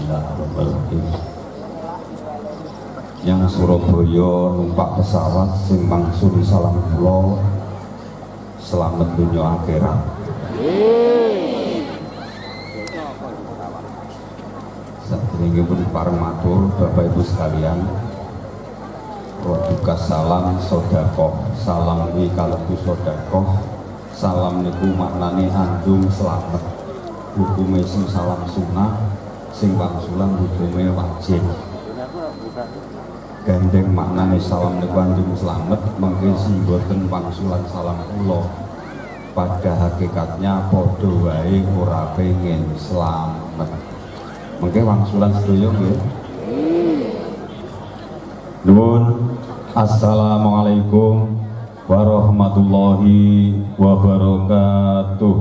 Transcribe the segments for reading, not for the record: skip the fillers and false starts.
Bismillahirrahmanirrahim. Yang Surabaya numpak pesawat sing mangsuli salam kula selamat dunya akhirat. Saderengipun pareng matur Bapak Ibu sekalian, produka salam sedekah. Salam iki kalebu sedekah. Salam niku maknane andung selamat. Hukume sing salam sunnah, sing wangsulan hukume wajib. Gandeng maknane salam niku andung selamat, mengke sing boten wangsulan salam kula pada hakikatnya padha wae ora pengen selamat. Mengke wangsulan sedaya nggih. Nuwun. Assalamualaikum warahmatullahi wabarakatuh.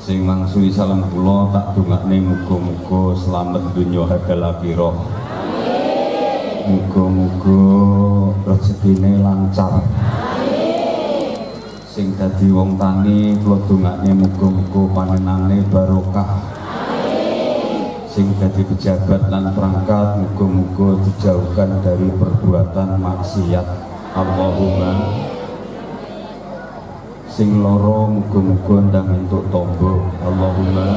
Sing mangsuli salam kula tak dongakne muga-muga slamet donya hadal akhirah. Muga-muga rezekine lancar. Sing dadi wong tani kula dongakne muga-muga panenane barokah. Sing dadi pejabat lan perangkat muga-muga dijauhkan dari perbuatan maksiat. Allahumma. Sing loro muga-muga ndang entuk tombo. Allahumma.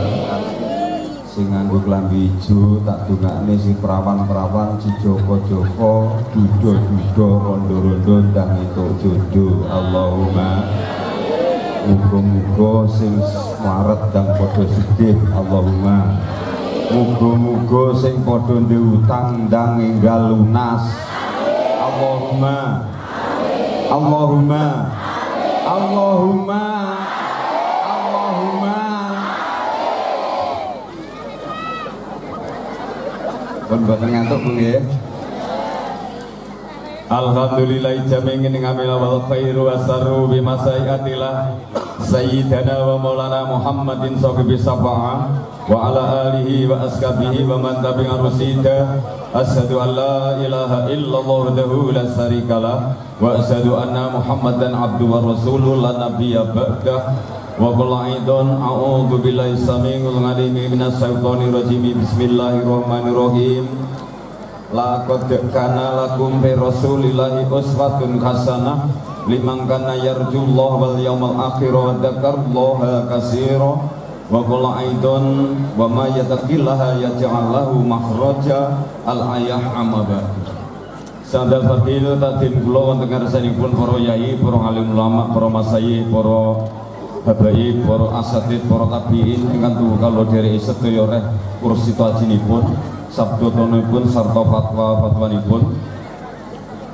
Sing nganggo klambi ijo tak dongakne si perawan-perawan, si joko-joko, duda-duda, rondo-rondo ndang entuk jodoh. Allahumma. Muga-muga sing maret ndang padha sedih. Allahumma. Muga-muga sing padha ndek utang ndang enggal lunas. Allahumma. Allahumma. Allahumma. Allahumma. Pun boten ngantuk Bu nggih. Alhamdulillah jamin ngamil wal khairu wasarru bimasaiatillah sayyidana wa maulana Muhammadin sahibi safa'ah wa ala alihi wa ashabihi wa man tabi'a rusida. Asyhadu an la ilaha illallah wahdahu la syarikalah wa asyhadu anna Muhammadan abduhu wa rasuluhu la nabiyya ba'dah. Wa qul aidon a'udzu billahi samii'il 'aliim minas syaitonir rajim. Bismillahirrahmanirrahim. Laqad kana lakum fi rasulillahi uswatun hasanah liman kana yarjullaha wal yawmal akhir wa dzakarallaha katsira. Wa qul aidon wa may yattaqillaha yaj'al lahu makhraja al-ayah amaba. Sadar fadil tatin kula wonten ngarsanipun para yai, para alim ulama, para masyayikh, para habaib, para asatid, para tabiin ingkang tuhu kula derek sedaya reh kursi tajinipun, sabda tonipun sarta fatwa-fatwanipun.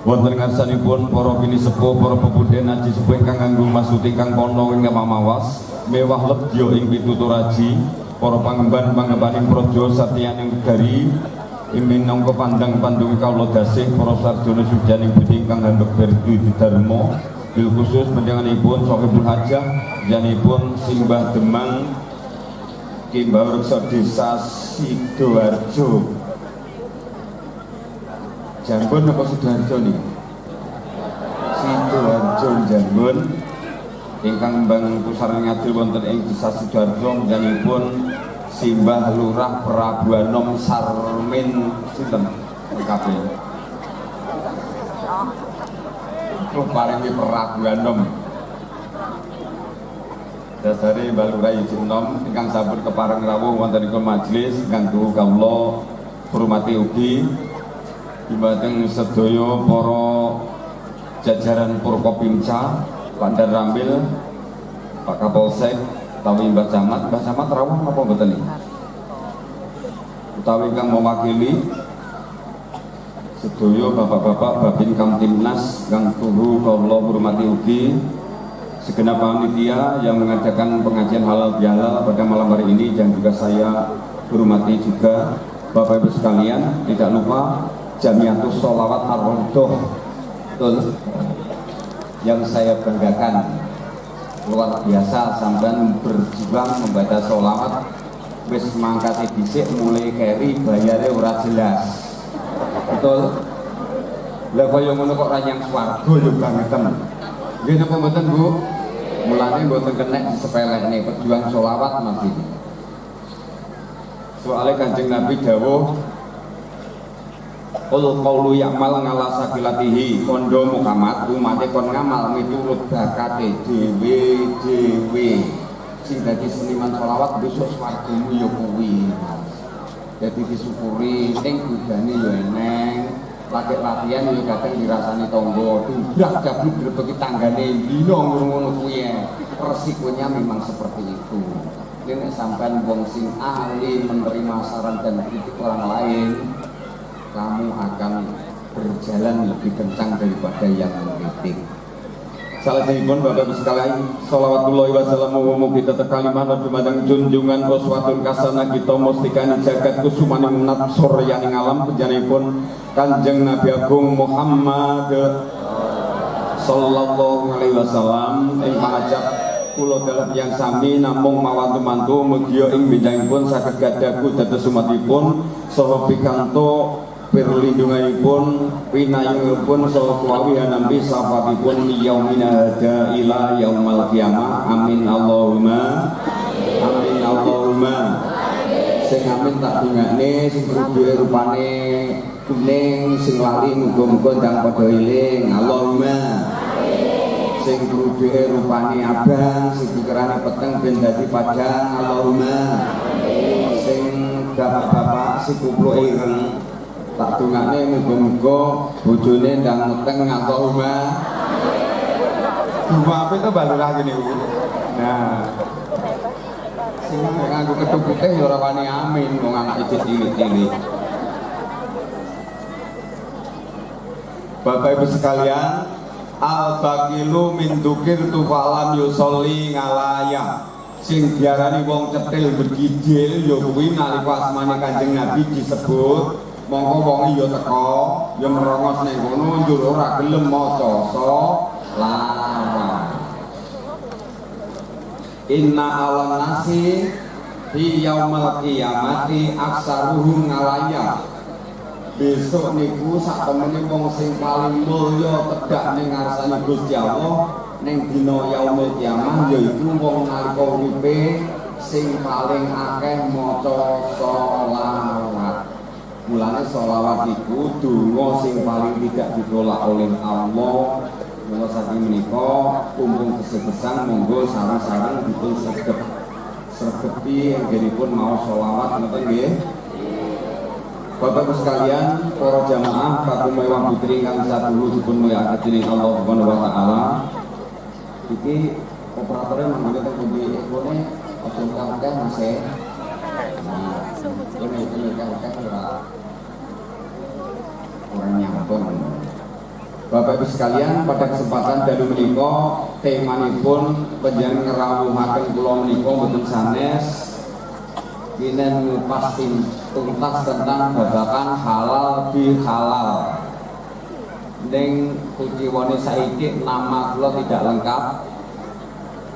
Wonten ngarsanipun para bini sepuh, para pemuda naji sepuh ingkang nganggo maksud ingkang kono ing mawas mewah lebya ing pituturaji, para pangemban-pangembaning praja satyaning negari minangka pandang-pandung kawula dasih, para sarjana sujaning budi ingkang handhok berdu dharma. Bil khusus panjenenganipun Sahibul Hajah janipun Simbah Demang Kimbah Reksa Desa Sidoarjo. Jambon apa Sidoarjo nih? Sidoarjo Jambon ingkang mbang pusaran ngadil wonten ing Desa Sidoarjo janipun Simbah Lurah Prabuanom Sarmin sinten kabeh. Paringi Prabuanom. Dasare Mbah Lurah izin nom ingkang sampun kepareng rawuh wontenipun majelis ingkang tuhu kawula hormati ugi dhumateng sedaya para jajaran Purkopimca, Pandar Rambil, Pak Kapolsek, utawi Mbah Camat. Mbah Camat rawuh napa mboten iki? Utawi kang mewakili sedaya bapak-bapak Babin Kamtimnas kang tuhu kawula hormati ugi segenap panitia yang mengadakan pengajian halal bihalal pada malam hari ini, dan juga saya hormati juga Bapak Ibu sekalian, tidak lupa Jamiatus Sholawat Ar-Raudhah yang saya banggakan. Luar biasa sampean berjuang membaca sholawat wis mangkate dhisik mulai keri bayare ora jelas. Betul. Lah kaya ngono kok ra nyang swarga yo bangeten. Nggih napa mboten Bu? Mulane mboten kenek disepelekne perjuang sholawat mati. Soale Kanjeng Nabi dawuh Qul qawlu ya'mal ngala sakilatihi kondo Muhammad umate kon ngamal miturut bakate dhewe-dhewe. Sing dadi seniman sholawat besok swargamu ya kuwi. Jadi disyukuri ning budane ya eneng. Lagi latihan ya kadang dirasani tonggo dubrak jabluk grebeki tanggane dino ngono kuwi resikonya memang seperti itu. Ini sampai wong sing ahli menerima saran dan kritik orang lain, kamu akan berjalan lebih kencang daripada yang mengkritik. Salajengipun Bapak Ibu sekalian, sholawatullahi wassalamu kita tekaliman dumateng junjungan uswatun hasanah kita mustikani jagat kusumani menat suryaning alam penjanipun Kanjeng Nabi Agung Muhammad sallallahu alaihi wasallam ing panajab kula dalem yang sami namung mawantu mantu mugia ing bidangipun saged gadaku dados umatipun saha pikanto perlindunganipun pinayungipun saha kuwi nampi sahabatipun yaumina hada ila yaumal qiyamah amin Allahumma amin Allahumma sing amin tak dungakne sing rujuke rupane kuning sing lali muga-muga ndang padha eling Allahumma sing rujuke rupane abang sing pikerane peteng ben dadi padang Allahumma sing bapak-bapak sing kumpul ireng tak dungane muga-muga bojone ndang meteng Allahumma. Dua apa itu baru lagi nih. Nah, sing nganggo kethu putih ya ora wani amin wong anak cilik-cilik. Bapak Ibu sekalian, al-baqilu min dzukir tufalam yusolli ngalayah. Sing diarani wong cetil begidil ya kuwi nalika asmane Kanjeng Nabi disebut mongko wong ya teko ya merongos ning kono njur ora gelem maca sholawat. Inna awan nasi fi yaumil qiyamati aksaruhum ngalayah. Besok niku sak temene wong sing paling mulya tegak ning ngarsane Gusti Allah ning dina yaumil qiyamah yaiku wong nalika uripe sing paling akeh maca sholawat. Mulane sholawat iku donga sing paling tidak ditolak oleh Allah. Mula saking menika kumpul kesebesan monggo sareng-sareng dipun sregeti anggenipun mau sholawat ngoten nggih. Bapak Ibu sekalian, para jamaah kakumewah putri ingkang sadulu dipun mulyakaken dening Allah Subhanahu wa taala. Iki operatornya mangke teng pundi ekone aja kakek Mas e. Nah, ini kakek orang nyambung. Bapak Ibu sekalian, pada kesempatan dalu menika temanipun panjenengan ngrawuhaken kula menika mboten sanes kinen ngupas tuntas tentang babakan halal bi halal. Ning kuciwane saiki nama kula tidak lengkap.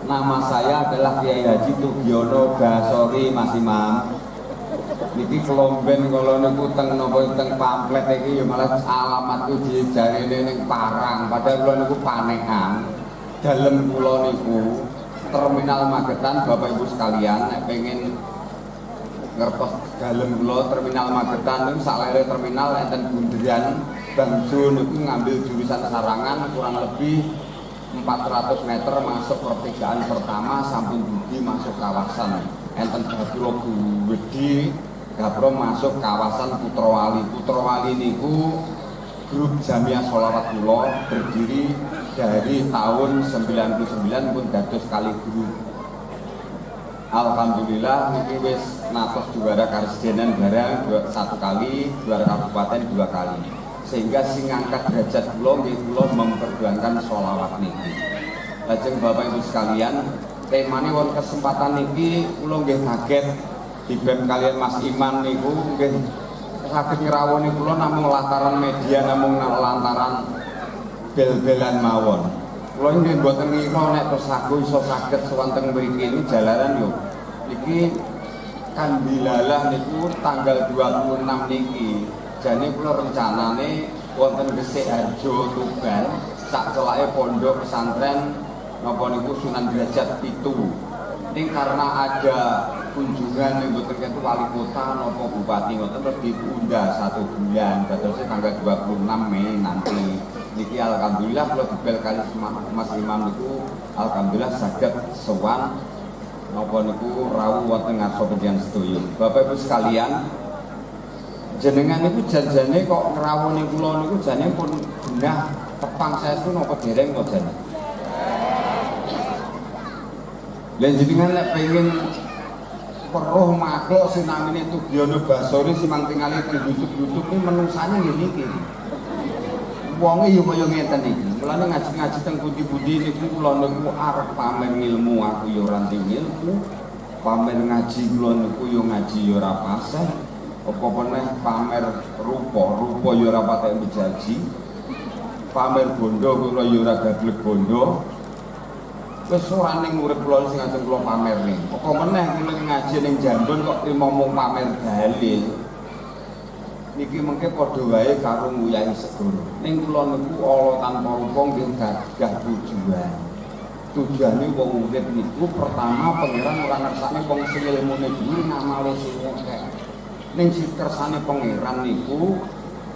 Nama saya adalah Kiai Haji Tugiono Basori Mas Imam. Niki kelomben kalau niku teng napa teng pamflet iki ya malah alamat ku jarene ning Parang padahal kula niku panekan dalem kula niku Terminal Magetan. Bapak Ibu sekalian nek pengen ngertos dalem kula Terminal Magetan niku salere terminal enten bunderan Bangjo niku ngambil jurusan Sarangan kurang lebih 400 meter masuk pertigaan pertama sampun dugi masuk kawasan enten Gapura Gede Gapura masuk kawasan Putrawali. Putrawali niku grup Jamiah Sholawat kula berdiri dari tahun 99 pun dados kali grup. Alhamdulillah niki wis natos juara Karesidenan barang satu kali, juara kabupaten 2 kali. Sehingga sing ngangkat derajat kula nggih kula memperjuangkan sholawat niki. Lajeng Bapak Ibu sekalian, temane won kesempatan niki kula nggih kaget di BEM kalian Mas Iman niku nggih saged ngrawoni kula namung lantaran media namung lantaran bel-belan mawon. Kula nggih mboten ngira nek terus aku iso saged sewanteng mriki niku jalaran yo. Iki Kandilalah niku tanggal 26 niki. Jane kula rencanane wonten Gresik Harjo Tuban sak celake pondok pesantren napa niku Sunan Derajat itu. Ini karena ada kunjungan yang betul wali kota napa bupati ngoten terus ditunda 1 bulan, terus tanggal 26 Mei nanti. Niki alhamdulillah kalau dibel kali Mas Imam niku alhamdulillah saged sowan napa niku rawuh wonten ngarsa panjenengan sedaya. Bapak Ibu sekalian, jenengan niku janjane kok ngrawuhi kula niku jane pun genah tepang saestu napa dereng kok jane. Lan jenengan nek pengen peruh makhluk sinamine Tugiono Basori simang tingali teng YouTube iki menungsane nggih niki. Wonge yo kaya ngeten iki. Mulane ngaji-ngaji teng pundi-pundi niku kula niku arep pamer ilmu aku yo ora ilmu. Pamer ngaji kula niku yo ngaji yo ora pasah. Apa meneh pamer rupa yo ora patek bejaji. Pamer bondo kula yo ora gablek bondo. Wis ora ning urip kula sing ajeng kula pamer ning. Apa meneh kula ngaji ning Jambon kok ngomong pamer dalil. Niki mengke padha wae karo nguyahi segoro. Ning kula niku ala tanpa rupa nggih gadah tujuan. Tujuane wong urip niku pertama pangeran ora ngersane wong sing ilmune dhuwur ngamale sing akeh. Ning kersane pangeran niku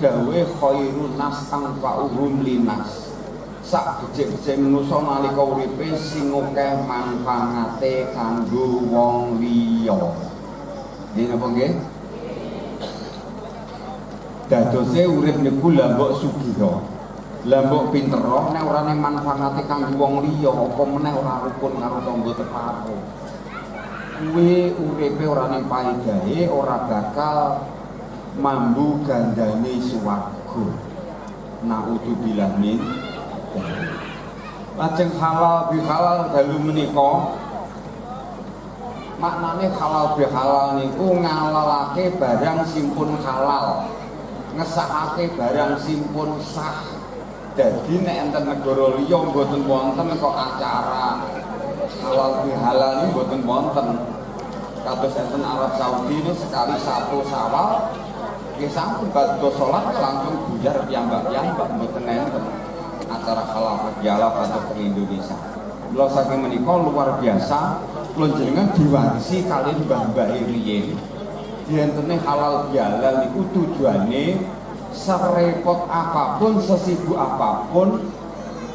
dawe khairun nas tanfa'uhum linas. Sak becik-becik manusa nalika uripe sing akeh manfaate kanggo wong liya. Nggih napa nggih? Dadose urip niku lha mbok sugih. Lah mbok pinter nek ora ning manfaate kanggo wong liya, apa meneh ora rukun karo tangga teparo. Kuwi uripe ora ning paedahe, ora bakal mambu gandane swarga. Naudzubillah min. Lajeng halal bihalal dalu menika maknane halal bihalal niku ngalalake barang simpun halal, ngesahake barang simpun sah. Jadi nek enten negara liya mboten wonten kok acara halal bihalal niku mboten wonten. Kados enten Arab Saudi ini sekali 1 Syawal nggih sampun badhe salat langsung buyar piyambak-piyambak mboten enten acara halal bihalal atau di Indonesia. Lha saking menika luar biasa kula jenengan diwarisi kalian mbah-mbah riyin. Dientene halal bihalal niku tujuane serepot apapun, sesibuk apapun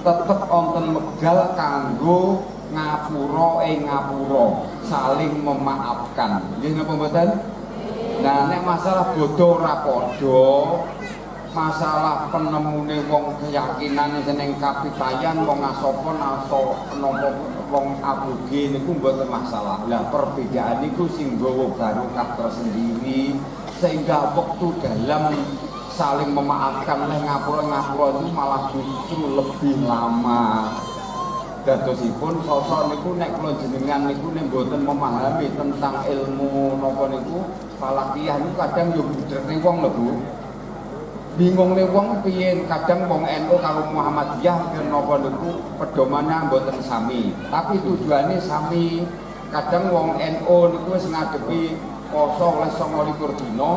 tetep wonten medal kanggo ngapura saling memaafkan. Nggih napa mboten? Nah nek masalah bodoh ora padha, masalah penemune wong keyakinan seneng kapitayan wong asapa naso napa wong aboge niku mboten masalah. Lah perbedaan niku sing nggawa barokah tersendiri sehingga waktu dalam saling memaafkan oleh ngapura itu malah justru lebih lama. Dadosipun sosok niku nek kula jenengan niku nek mboten memahami tentang ilmu napa niku falakiyah niku kadang yo budrene wong lho Bu. Bingung nih wong piye kadang wong NU karo Muhammadiyah napa niku pedomane mboten sami, tapi tujuane sami. Kadang wong NU niku wis ngadepi poso oleh 29 dina,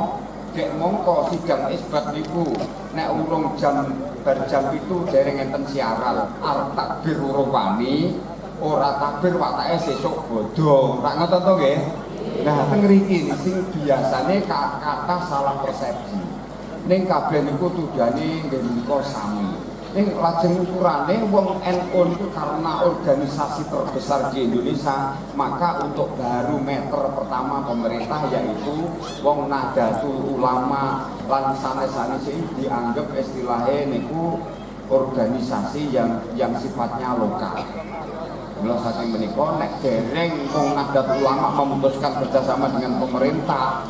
dek mongko sidang isbat niku nek urung jam bar jam itu dereng enten siaran, arep takbir urung wani, ora takbir watake sesuk bodho. Tak ngoten to nggih. Nah, teng mriki sing biasane kata salah persepsi. Ning kabeh niku tujuane nggih menika sami. Ning lajeng ukurane wong NU niku karena organisasi terbesar di Indonesia, maka untuk barometer pertama pemerintah yaitu wong Nahdlatul Ulama lan sanes-sanes dianggap istilahnya niku organisasi yang sifatnya lokal. Mula saking menika nek dereng wong Nahdlatul Ulama memutuskan bersama dengan pemerintah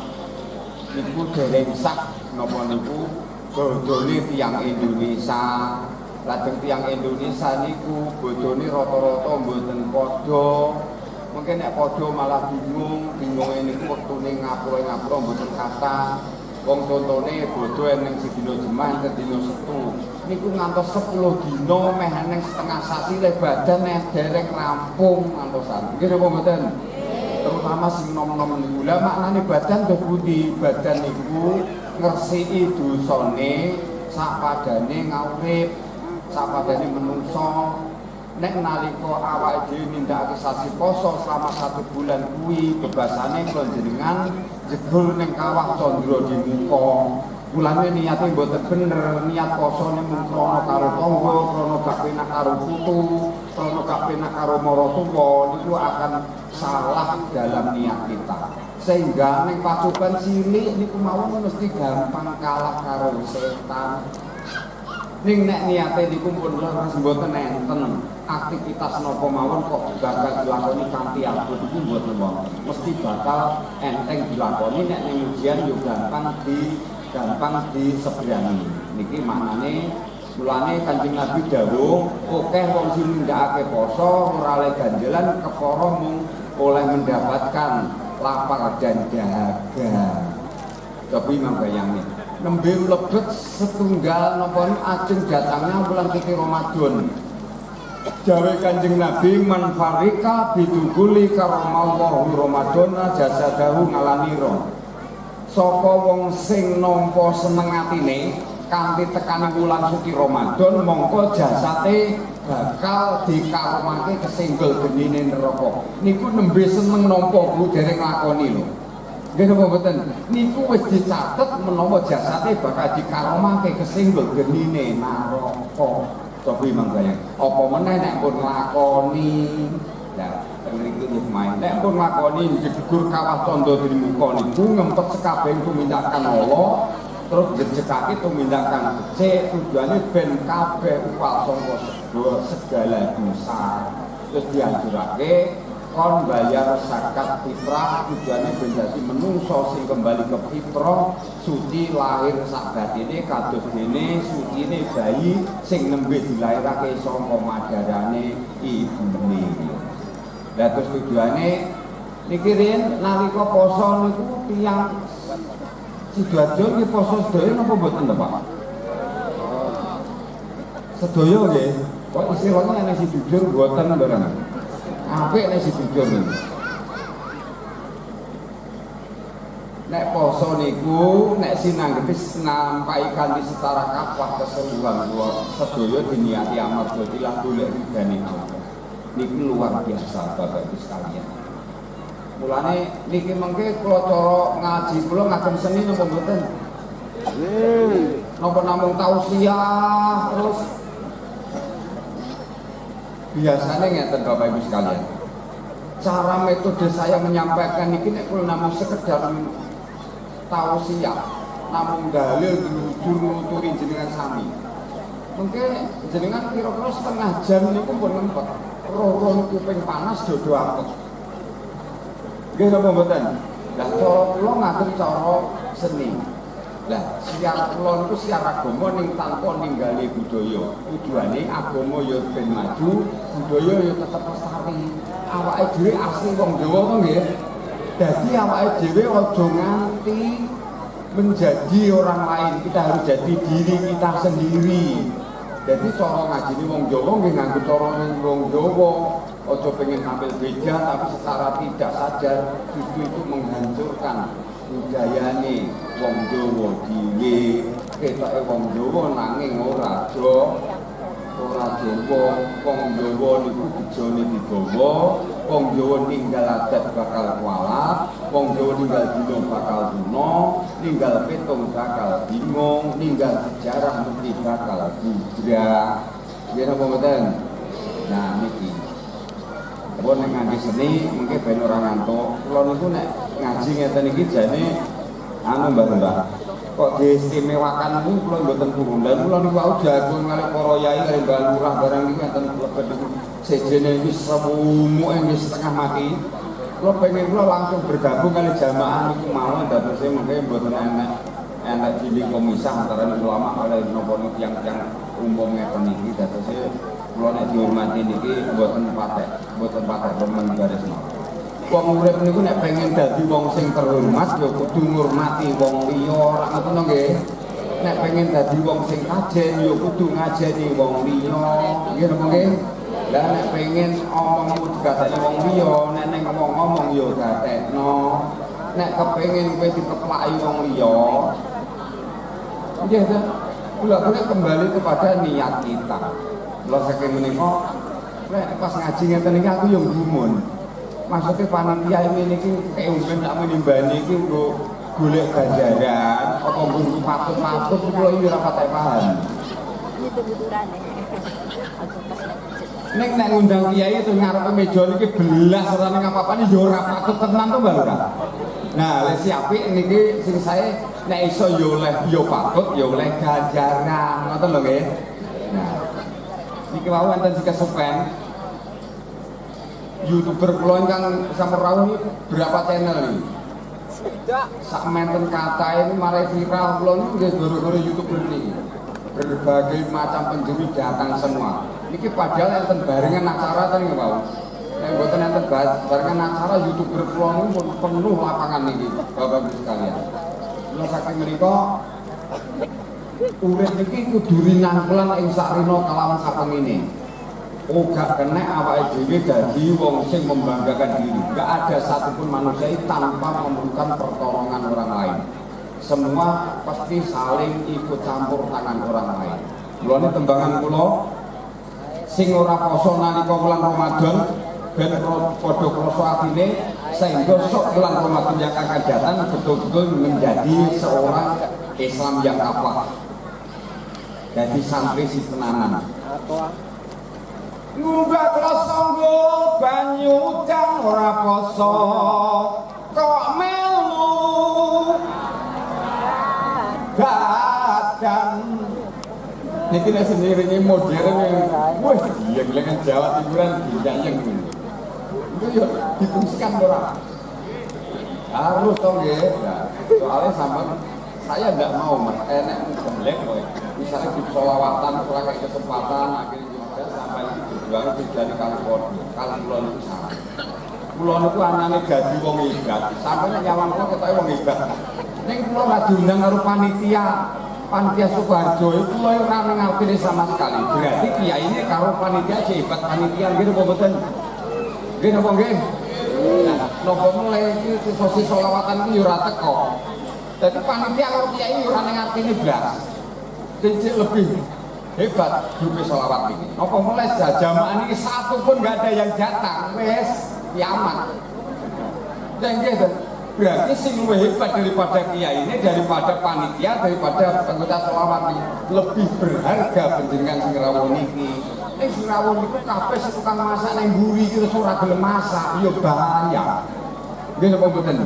niku dereng sah napa niku bodhone tiyang Indonesia. Lajeng tiyang Indonesia niku bodhone rata-rata mboten padha. Mungkin nek padha malah bingunge niku wektune ngapura mboten kathah. Wong contone bodho ning sedina Jumat sedina Sabtu niku ngantos 10 dina meh ning setengah sasi le badan dereng rampung ngantosan. Nggih napa mboten? Terutama sing nom-nom niku. Lah maknane badan kok pundi? Badan niku ngresiki dosane sapadane ngurip, sapadane menungso. nek nalika awake dhewe nindakake sasi poso selama 1 bulan kuwi bebasane kula jenengan jebul ning kawah Candra di muka. Mulane niate mboten bener, niat posone mung krana karo tangga, krana gak penak karo putu, krana gak penak karo maratuwa niku akan salah dalam niat kita. Sehingga ning pasukan cilik niku mawon mesti gampang kalah karo setan. Ning nek niate niku pun mboten enten aktivitas napa mawon kok bakal dilakoni kanthi abot iku mboten wonten. Mesti bakal enteng dilakoni nek ning ujian yo gampang disebrani. Niki maknane mulane Kanjeng Nabi dawuh, akeh wong sing nindakake poso ora oleh ganjelan kepara mung oleh mendapatkan lapar dan dahaga. Tapi membayangin nembe mlebet setunggal napa ajeng datangnya bulan suci Ramadan. Jawe Kanjeng Nabi man farika bidukuli karamallahu ramadana jasadahu ngalanira. Sapa wong sing nampa seneng atine kanthi tekane wulan suci Ramadan mongko jasate bakal dikaromake kesenggol genine neraka. Niku nembe seneng nampa Bu dereng lakoni lho. Nggih napa mboten? Niku wis dicatet menawa jasate bakal dikaromake kesenggol genine neraka. Coba mangkaya. Apa meneh nek pun lakoni. Lah mriki nggih main. Nek pun lakoni jegur kawah Candra di muka niku ngempet sekabeh tumindakan Allah. Terus jejekake tumindakan becik tujuane ben kabeh upal sangka segala dosa. Terus dianjurake kon bayar zakat fitrah tujuane ben dadi menungso sing kembali ke fitrah suci lahir sak batine kados dene sucine bayi sing nembe dilairake saka madarane ibune. Lah terus tujuane niki rin nalika poso niku tiyang Sidoarjo iki poso sedaya napa mboten to, Pak? Sedaya nggih. Kok istilahnya nek Sidoarjo mboten barang. Apik nek Sidoarjo niku. Nek poso niku nek sinanggetis nampai kanthi setara kafah keseluruhan kula sedaya diniati amarga tilah golek ridane Allah. Niki luar biasa Bapak Ibu sekalian. Mulane niki mengke kula cara ngaji kula ngagem seni napa mboten? Napa namung tausiah terus biasanya ngeten Bapak Ibu sekalian. Cara metode saya menyampaikan niki nek kula namung sekedar tausiah, namung dalil nuturi jenengan sami. Mengke jenengan kira-kira setengah jam niku pun ngempet. Roh-roh kuping panas dodo apet. Nggih napa mboten? Lah cara kula ngatur cara seni. Lah siar kula niku siar agama ning tanpa ninggali budaya. Tujuane agama ya ben maju, budaya ya tetep lestari. Awake dhewe asli wong Jawa to nggih. Dadi awake dhewe aja nganti menjadi orang lain. Kita harus jadi diri kita sendiri. Jadi cara ngajine wong Jawa nggih nganggo cara wong Jawa. Ojo pengen tampil beda tapi secara tidak sadar justru itu menghancurkan budayane wong Jawa dhewe. Ketoke wong Jawa nanging ora Jawa. Wong Jawa niku bejane digawa, wong Jawa ninggal adat bakal kualat, wong Jawa ninggal dina bakal dina, ninggal petung bakal bingung, ninggal sejarah mesti bakal budra. Nggih napa mboten? Nah niki pun nek ngaji seni mungkin ben ora ngantuk. Kula niku nek ngaji ngeten iki jane anu Mbah. Kok diistimewakan niku kula mboten purun. Lah kula niku wau jagung kali para yai kali Mbah Lurah barang niku ngeten lebet niku sejene wis remumuke wis setengah mati. Kula pengen kula langsung bergabung kali jamaah niku mawon dadose mungkin mboten enak cilik komisah antara ulama oleh napa tiyang-tiyang umum ngeten iki dadose kula nek dihormati niki mboten patek remen garis mawon. Wong urip niku nek pengen dadi wong sing terhormat ya kudu ngurmati wong liya, ora ngoten nggih. Nek pengen dadi wong sing kajen ya kudu ngajeni wong liya. Nggih napa nggih? Lah nek pengen omong digatekno wong liya, nek ning ngomong ya gatekno. Nek kepengin kowe dikeplaki wong liya. Nggih ta? Kula kembali kepada niat kita. Kula saking menika Pas ngaji ngeten iki aku yo gumun. Maksudnya panitia ini keumben tak menimbani iki nggo golek ganjaran apa nggo patut-patut kula iki ora patek paham. Nek ngundang kiai itu ngarepe meja niki belas ora ning apa-apane yo ora patut tenan to Mbak Lurah. Nah, lek si apik niki sing sae nek iso yo oleh yo patut yo oleh ganjaran ngoten lho nggih. Nah, niki wau enten sing kesupen YouTuber kula ingkang sampun berapa channel ini? Sak menten kata ini marai viral kula niku nggih gara-gara YouTuber niki. Berbagai macam penjuri datang semua. Niki padahal enten barengan acara ten nggih, Pak. Nek mboten enten barengan acara YouTuber kula niku penuh lapangan niki, Bapak Ibu sekalian. Kula saking menika urip niki kudu rinangkelan ing sakrina kalawan sapengene. Gak kena awake dhewe dadi wong sing membanggakan diri. Gak ada satupun manusia tanpa memerlukan pertolongan orang lain. Semua pasti saling ikut campur tangan orang lain. Mulane tembangan kula sing ora poso nalika bulan Ramadan ben padha krasa atine sehingga sok bulan Ramadan yang akan datang betul-betul menjadi seorang Islam yang kafah. Jadi santri si tenanan. Ngunggah kloso nggo banyu kang ora poso kok melu badan niki nek sendiri ini modern wah iya gelengan Jawa Timuran dijayeng itu yo difungsikan ora harus toh nggih soalnya sama saya enggak mau mas enek gemblek kowe misalnya di sholawatan ora kayak kesempatan akhirnya sampai berjuang dari Kalifornia, Kalifornia itu salah. Pulau itu anaknya gaji wong hebat, sampai nyawang kok ketoke wong hebat. Ning pulau nggak diundang karo panitia Sukoharjo itu pulau ora ngerti sama sekali. Berarti kiai ini karo panitia hebat panitia gitu apa mboten? Nggih napa nggih? Nah, napa mulai iki sesi sholawatan iki ora teko. Dadi panitia karo kiai ora ngerti blas. Sing lebih hebat grup sholawat ini. Apa mulai jamaah ini satu pun nggak ada yang datang, wes kiamat. Dan gitu, berarti sing luwih hebat daripada kiai ini, daripada panitia, daripada anggota sholawat ini lebih berharga penjenengan sing rawuh niki. Sing rawuh niku kabeh tukang masak nang mburi iki terus ora gelem masak, ya bahaya. Nggih napa mboten?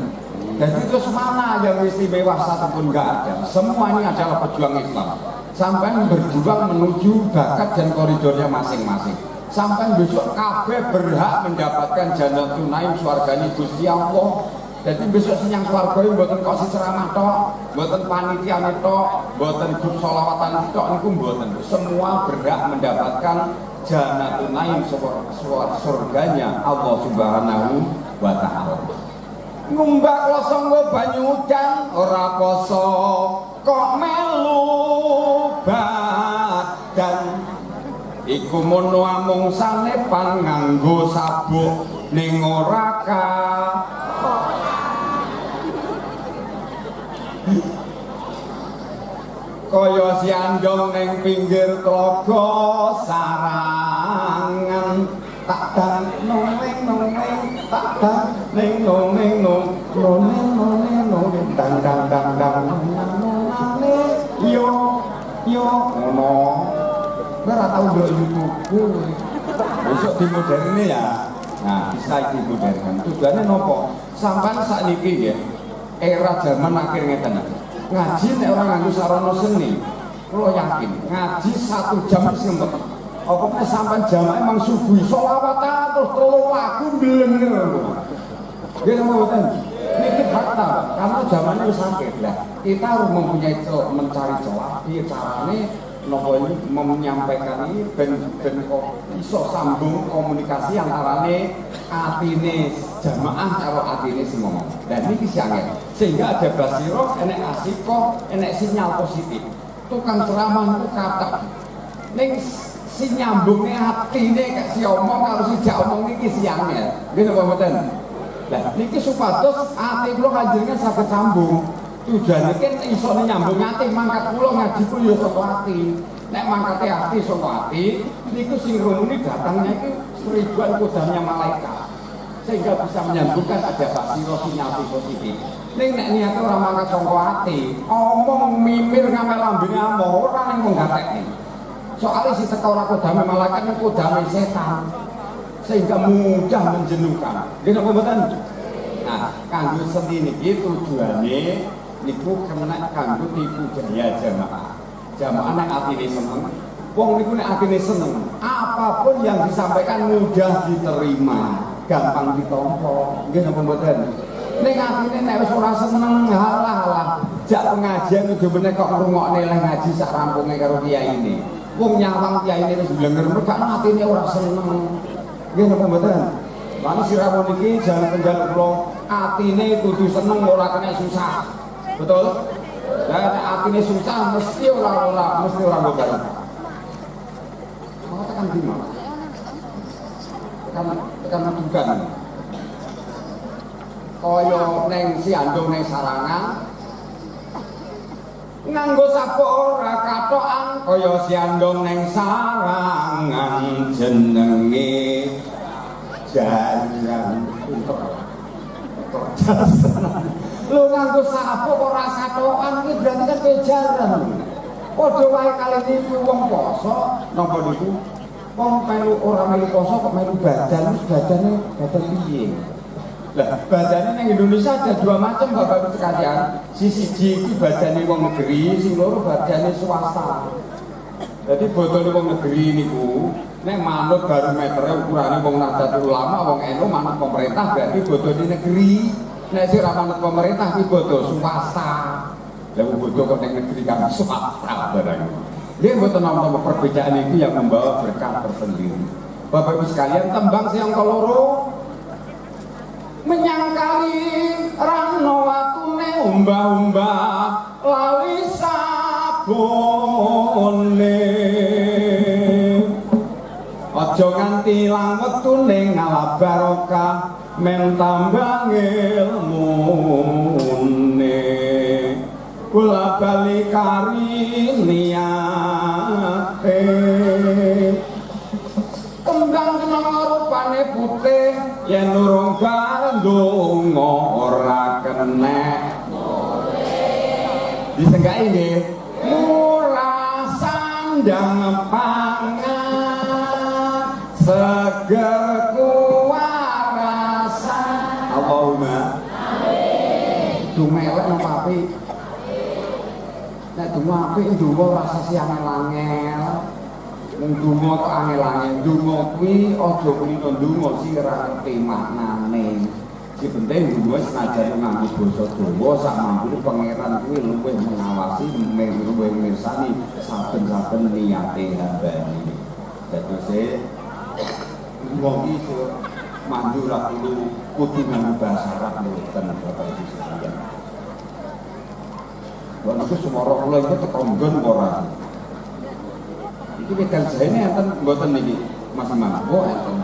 Jadi terus mana yang istimewa satupun nggak ada. Semua ini adalah pejuang Islam. Sampai berjuang menuju bakat dan koridornya masing-masing. Sampai besok kabeh berhak mendapatkan jannatul naim swargane Gusti Allah. Jadi besok sinyang swarga iki mboten kok ceramah tok, mboten panitia tok, mboten grup sholawatan tok niku mboten. Semua berhak mendapatkan jannatul naim surganya Allah Subhanahu wa taala. Ngumbak kloso nggo banyu udan ora poso kok melu badan iku mono amung sanepan nganggo sabuk ning ora ka kaya siandong ning pinggir tlaga sarangan tak dan nongeng tak dan ning nongeng nongeng dang yo ngono ora tau ndelok YouTube besok di modern ini ya nah bisa di modern tujuannya nopo sampean sakniki nggih era zaman akhir ngeten ngaji nek ora nganggo sarana seni kula yakin ngaji 1 jam wis ngempet apa sampean jamaah emang subuh sholawatan terus 3 lagu bener nggih mboten ini fakta karena zamannya wis sakit lah kita harus mempunyai mencari celah piye carane nopo ini menyampaikan ini ben iso sambung komunikasi antarane atine jamaah karo atine semua dan ini siangnya sehingga ada basiro enek asiko enek sinyal positif tukang ceramah itu kata ning si nyambungnya atine gak si omong kalau si jak omong ini siangnya gitu Pak Mboten. Nah niki supados ati kula kanjenengan saged sambung tujuannya kan iso nyambung ati mangkat kula ngaji kula ya saka ati Nek mangkate ati saka ati niku sing rumuni datangnya iki seribuan kodamnya malaikat sehingga bisa menyambungkan ada basi sinyal positif. Ning nek niate ora mangkat saka ati, omong mimir ngamel lambene amor ora ning menggatekne. Soalnya si teka ora kodame malaikat ning kodame setan sehingga mudah menjenuhkan. Nggih napa mboten? Nah, kanggo seni niki tujuane niku kena kanggo tipu daya jamaah. Jamaah nek atine seneng, wong niku nek atine seneng, apapun yang disampaikan mudah diterima, gampang ditampa. Nggih napa mboten? Ning atine nek wis ora seneng, halah-halah, jak pengajian uga meneh kok ngrungokne leh ngaji sak rampunge karo kiyaine. Wong nyawang kiyaine wis blenger gak atine ora seneng. Nggih napa mboten? Lan siramu niki jangan penjaluk kula atine kudu seneng ora kena susah. Betul? Lah nek atine susah mesti ora ngobal. Mau tekan di mana? Tekan madukan. Kaya neng Siandung neng Sarangan nganggo sapuk ora katokan kaya Siandung neng Sarangan jenenge jaran untuk lu nganggo sapuk ora katokan iki berarti kan kejaran. Padha wae kali iki wong poso napa niku wong melu ora melu poso kok melu badane badan piye. Lah badane nang Indonesia ada dua macam Bapak Ibu sekalian. Siji iki badane wong negeri, sing loro badane swasta. Jadi botone wong negeri niku nek manut barometer ukurane wong Nahdlatul Ulama, wong NU manut pemerintah berarti botone negeri. Nek sing ora manut pemerintah iki boto swasta. Lah boto kok ning negeri kan swasta barang. Nggih mboten napa perbedaan iki yang membawa berkah tersendiri. Bapak Ibu sekalian, tembang sing keloro menyangkali rano watune umbah-umbah lali sabone aja nganti ilang wektune ngalah barokah men tambah ilmune kula bali kari niate kembang kenang rupane putih yen urung ndonga ora kenek disengkai nggih murah sandang pangan seger kuwarasan Allahumma amin dumelek nang apik nek donga apik ndonga rasa siang angel wong donga kok angel-angel donga kuwi aja kulino donga sira ngerti maknane. Sing penting donga senajan nganggo basa Jawa sak mampune pangeran kuwi luwih mengawasi luwih mirsani saben-saben niyate hambane. Dadose wong iki mandur ra kudu nganggo basa Arab mboten Bapak Ibu sekalian. Wong iki sumara kula iki teko nggon ora. Iki wedang jahene enten mboten niki Mas Imam. Oh enten.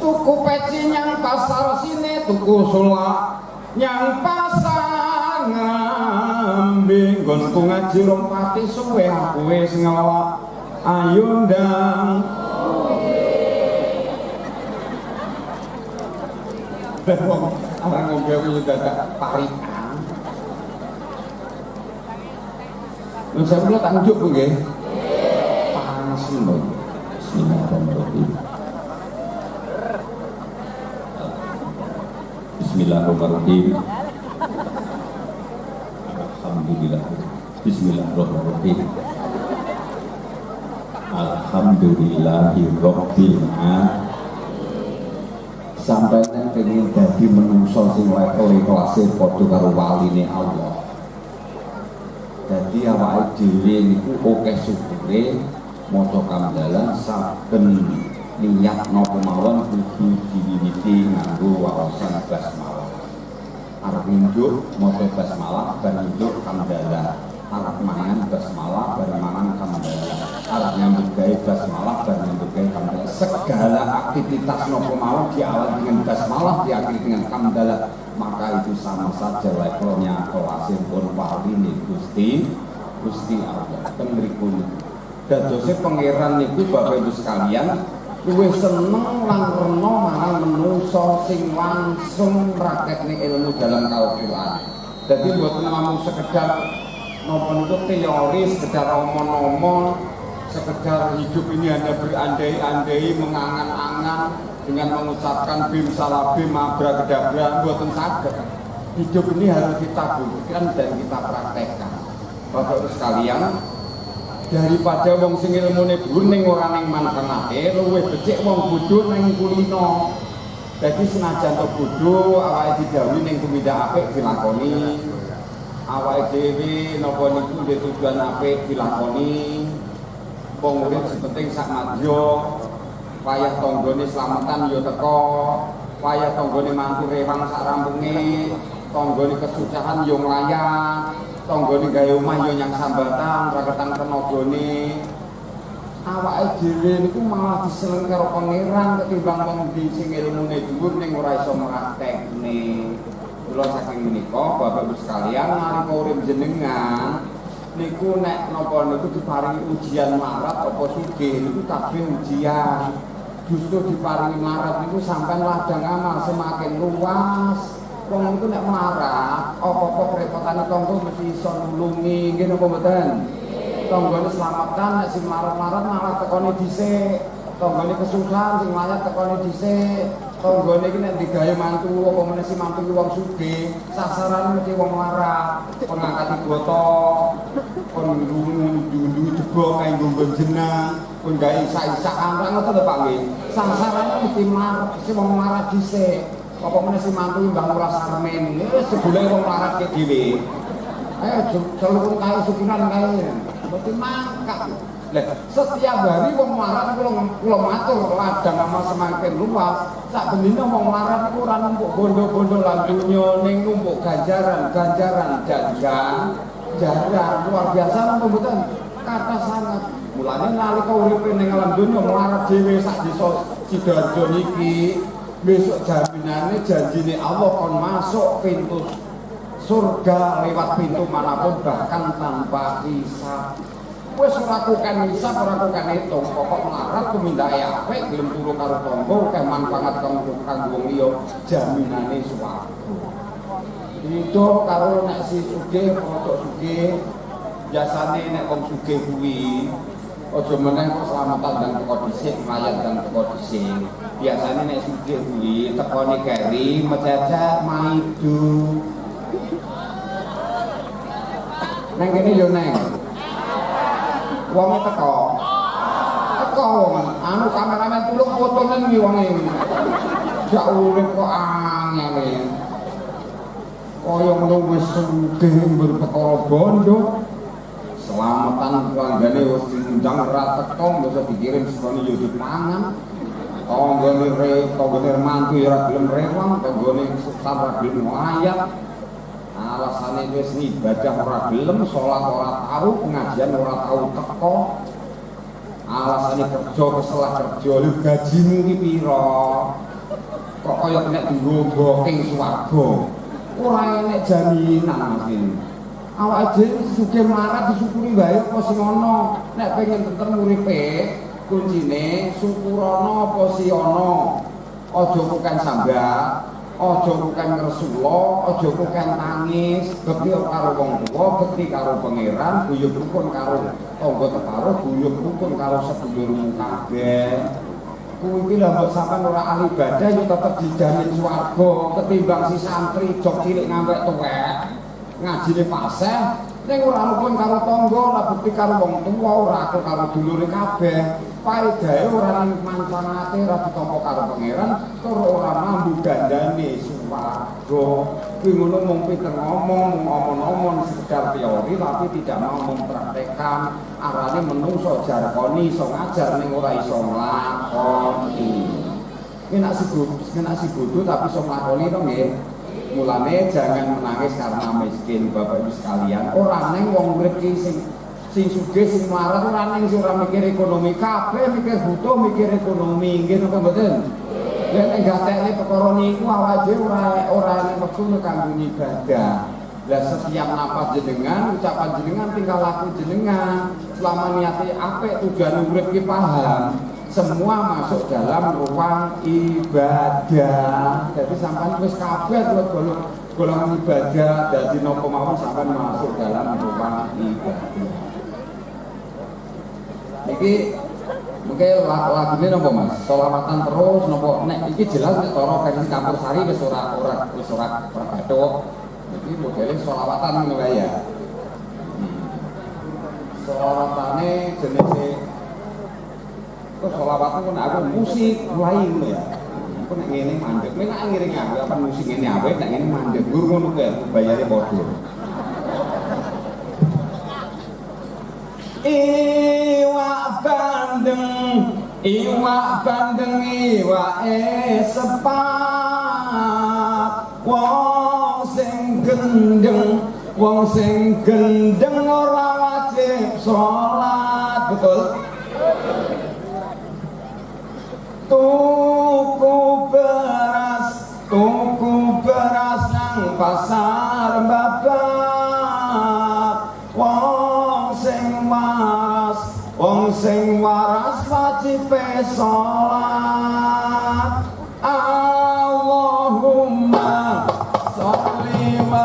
Tuku peci nyang pasar sini tuku sulak nyang pasar ngambi nggonku ngaji rong pati suwe aku wis ngelak ayo ndang orang ngombe kuwi dadak parikan lho saya kula tak njuk nggih panas lho bismillahirrahmanirrahim bismillahirrahmanirrahim alhamdulillah bismillahirrahmanirrahim alhamdulillahirabbil alamin sampai nek pengen dadi menungso sing level kelasé padha karo waline Allah. Dadi awake dhewe niku akeh syukure maca kamdalan saben niat napa mawon kudu diwiwiti nganggo wawasan basmalah. Arep njuk maca basmalah ben njuk kamdalan. Arab mangan basmalah bareng mangan hamdalah, Arab nyambut gawe basmalah bareng nyambut gawe hamdalah. Segala aktivitas nopo mawon diawali dengan basmalah, diakhiri dengan hamdalah, maka itu sama saja levelnya kelasnya pun paling Gusti Allah. Tengripun dadose pangeran niku Bapak Ibu sekalian luwih seneng lan rena marang menungso sing langsung praktekne ilmu dalam Al-Qur'an. Jadi mboten namung sekedar napa niku teori, sekedar omong-omong, sekedar hidup ini hanya berandai-andai, mengangan-angan dengan mengucapkan bim salah bim abrakadabra, mboten saged. Hidup ini harus kita buktikan dan kita praktekkan. Bapak Ibu sekalian, daripada wong sing ilmune bruning ora ning mantenate, luwih becik wong bodho ning kulino. Dadi senajan to bodho awake didhawuhi ning tumindak apik dilakoni. Awake dhewe napa niku duwe tujuan apik dilakoni. Wong urip sepenting sak madya, wayah tanggane slametan ya teko, wayah tanggane mantu rewang sak rampunge, tanggane kesusahan ya nglayan, tanggane gawe omah ya nyang sambatan, raketang tenagane. Awake dhewe niku malah diseneng karo pangeran ketimbang wong sing ilmune dhuwur ning ora iso praktekne. Kula saking menika Bapak Ibu sekalian, nalika urip jenengan niku nek napa niku diparingi ujian marat apa sugih niku kabeh ujian. Justru diparingi marat niku sampean ladang amal semakin luas. Wong niku nek marat apa-apa kerepotane tangga mesti iso nulungi, nggih napa mboten? Tanggane slametan nek sing marat-marat malah tekone dhisik. Tanggane kesusahan sing layat tekone dhisik. Tanggane iki nek digawe mantu apa meneh si mantu ki wong sugih, sasarane mesti wong larat, pengangkat boto, kon ngundu jebok kae nggo jenang, kon gawe isak-isakan ra ngoten lho Pak nggih. Sasarane mesti si wong larat dhisik. Apa meneh si mantu Mbah Lurah Sarmen, wis jebule wong larat ki dhewe. Ayo celukun kae sukinan kae. Mesti mangkat. Lah, setiap hari wong larat kula matur ladang amal semakin luas. Sak benine wong larat iku ora numpuk bondo-bondo lan donya ning numpuk ganjaran jaran luar biasa napa mboten? Kata sangat. Mulane nalika uripe ning alam donya melarat dhewe sak desa Sidoarjo niki, besok jaminane janjine Allah kon masuk pintu surga lewat pintu manapun bahkan tanpa hisab. Wes ora kuken hisab, ora kuken hitung, pokok melarat tumindake apik, gelem turu karo tangga, akeh manfaat kanggo wong liya, jaminane swarga. Itu karo nek si sugih, rodok sugih, biasane nek wong sugih kuwi aja meneh kok slametan dan teko dhisik, mayat dan teko dhisik. Biasane nek sugih kuwi tekone keri, mecaca maidu. Neng kene yo neng. Wonge teko wong anu kameramen tulung fotonen iki wonge jak urip kok angel kaya ngono wis sugih berperkara bondo selamatan keluargane wis diundang ora teko bisa dikirim sekone yo dipangan tanggane mantu ya ora gelem rewang tanggane susah ora gelem ngayat alasane wis ibadah ora gelem, salat ora tau, pengajian ora tau teko. Alasane kerja keselah kerja, lho gajimu iki pira? Kok kaya nek dienggo ing swarga. Ora enek jaminan iki. Awake dhewe sugih melarat disyukuri wae apa sing ana. Nek pengen tentrem uripe, kuncine syukurana apa si ana. Aja bukan sambat. Aja bukan ngresula, aja bukan nangis, bekti karo wong tuwa, bekti karo pangeran, guyub rukun karo tangga teparo, guyub rukun karo sedulurmu kabeh. Kuwi lha mbok sampean ora ahli ibadah yo tetep dijamin swarga ketimbang si santri jog cilik ngantek tuwek. Ngajine fasih ning ora rukun karo tangga, ora bekti karo wong tuwa, ora karo dulure kabeh. Paedahe ora manfaate ora ditampa karo pangeran, tur ora mambu gandane swarga. Kuwi ngono mung pinter ngomong, omong-omong sekedar teori tapi tidak mau mempraktekkan. Arane menungso jarkoni iso ngajar ning ora iso nglakoni. Nek si bodho tapi iso nglakoni to nggih. Mulane jangan menangis karena miskin, Bapak Ibu sekalian. Ora neng wong urip ki sing sugih sing melarat ora neng sing ora mikir ekonomi, kabeh mikir butuh, mikir ekonomi, nggih napa mboten? Nek gatekne perkara niku awake ora metu kanggo ibadah. Lah setiap napas jenengan, ucapan jenengan, tingkah laku jenengan, selama niate apik tujuan urip ki paham, semua masuk dalam ruang ibadah. Jadi sampean wis kabeh golongan ibadah, dadi napa mawon sampean masuk dalam ruang ibadah. Iki mungkin lagune napa Mas? Sholawatan terus napa nek iki jelas nek cara versi Campursari wis ora perbathuk. Iki modelnya sholawatan ngono kae ya. Sholawatane jenenge kok sholawatan kok aku musik mulai ngono ya. Kok nek ngene mandeg, nek ngiring aku apa musik ngene awet nek ngene mandeg gur ngono kae bayare padha. Iwak bandeng iwake sepat wong sing gendeng ora wajib sholat, betul. Tuku beras nang pasar babat wong sing waras wajib sholat. Allahumma sholli wa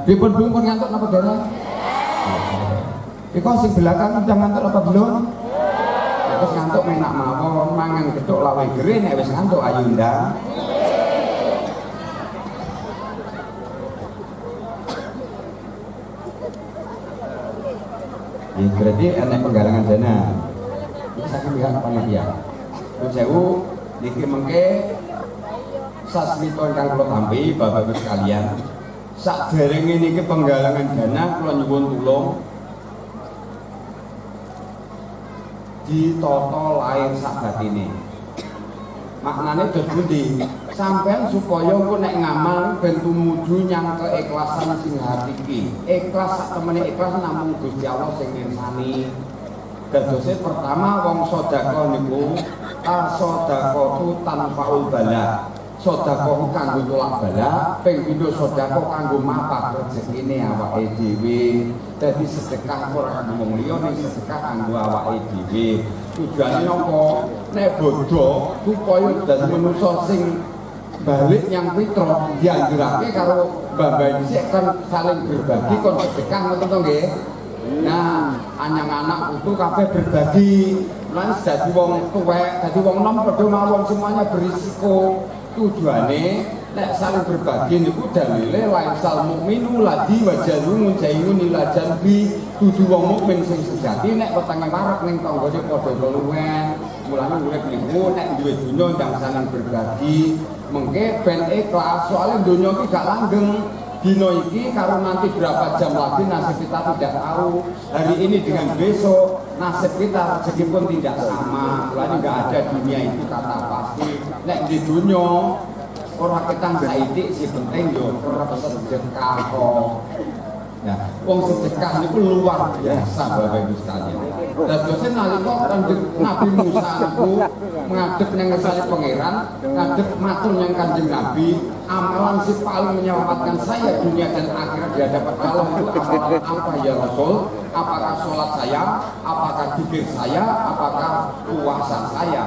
Pripun Bu pun ngantuk napa dereng? Iku sing belakang udah ngantuk apa belum? Wis ngantuk menak mawon, mangan gethuk lawe gerih nek wis ngantuk ayo ndang. Ini berarti enak penggalangan dana. Ini saking pihak panitia. Nuwun sewu niki mengke sasmito ingkang kula tampi Bapak Ibu sekalian. Saderenge niki penggalangan dana kula nyuwun tulung ditata lair sabatine. Maknane dadi sampean supaya engko nek ngamal ben tumuju nyang keikhlasan sing hati iki. Ikhlas sak temene ikhlas namung Gusti Allah sing mirsani. Kadose pertama wong sedekah niku as-sedaqatu tanfa'ul bala. Sedekah kanggo tolak bala, ping pindho sedekah kanggo mapak rezekine awake dhewe. Dadi sedekah ora kanggo wong liya ning sedekah kanggo awake dhewe. Tujuane napa? Nek bodho supaya dadi manusa sing balik yang fitrah dianjurake karo mbah-mbah dhisik kan saling berbagi kon sedekah ngoten to nggih. Nah, anyang anak putu kabeh berbagi. Lan dadi wong tuwek, dadi wong nom padha mawon semuanya berisiko. Tujuane nek saling berbagi niku dalile laisal mukminu ladi wajalu munjaimun ila janbi dudu wong mukmin sing sejati nek wetenge warak ning tanggane padha keluwen mulane urip niku nek duwe donya ndang saling berbagi mengke ben ikhlas soalnya donya iki gak langgeng dino iki karo nanti berapa jam lagi nasib kita tidak tahu hari ini dengan besok nasib kita rezeki pun tidak sama mulane gak ada dunia itu kata pasti nek di dunia orang kita saidik si penting yo ora sedekah kok. Ya, wong sedekah niku luar biasa Bapak Ibu sekalian. Dadose nalika Kanjeng Nabi Musa niku ngadeg nang ngersane pangeran, ngadeg matur nang Kanjeng Nabi, amalan si paling menyelamatkan saya dunia dan akhirat di hadapan Allah itu amalan apa ya Rasul? Apakah sholat saya? Apakah zikir saya? Apakah puasa saya?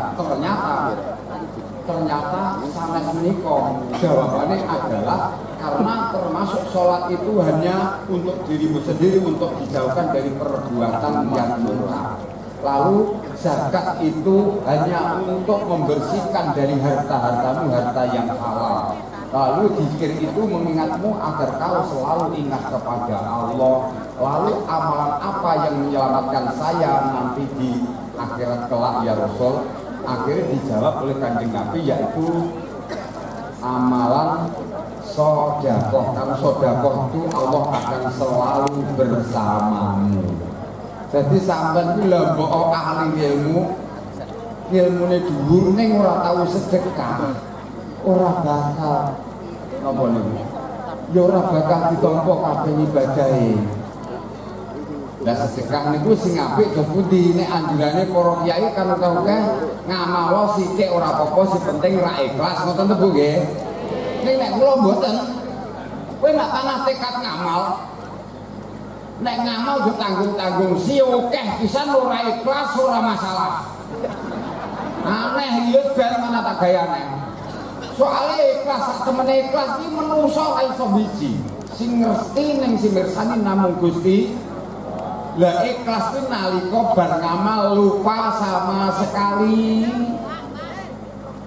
Ternyata sanes menika jawabannya adalah karena termasuk sholat itu hanya untuk dirimu sendiri untuk dijauhkan dari perbuatan yang murah. Lalu zakat itu hanya untuk membersihkan dari harta-hartamu harta yang halal. Lalu zikir itu mengingatmu agar kau selalu ingat kepada Allah. Lalu amalan apa yang menyelamatkan saya nanti di akhirat kelak ya Rasul? Akhirnya dijawab oleh Kanjeng Nabi yaitu amalan sodakoh. Karena sodakoh itu Allah akan selalu bersamamu. Jadi sampean itu lembok ahli ilmune dhuwur ning ora tahu sedekah ora bakal napa niku ya ora bakal ditampa kabeh ibadahe. Lah sedekah niku sing apik do pundi nek anjurane para kiai kan tau ngamalo sithik ora apa-apa sing penting ra ikhlas ngoten to Bu nggih. Ning nek kula mboten kowe nak tanah tekad ngamal nek ngamal yo tanggung-tanggung si akeh pisan ora ikhlas ora masalah. Aneh yo ben mana tak gayane. Soale ikhlas sak temene ikhlas iki menungso ra iso biji. Sing ngerti ning sing mirsani namung Gusti. Lah ikhlas itu nalika bar ngamal lupa sama sekali.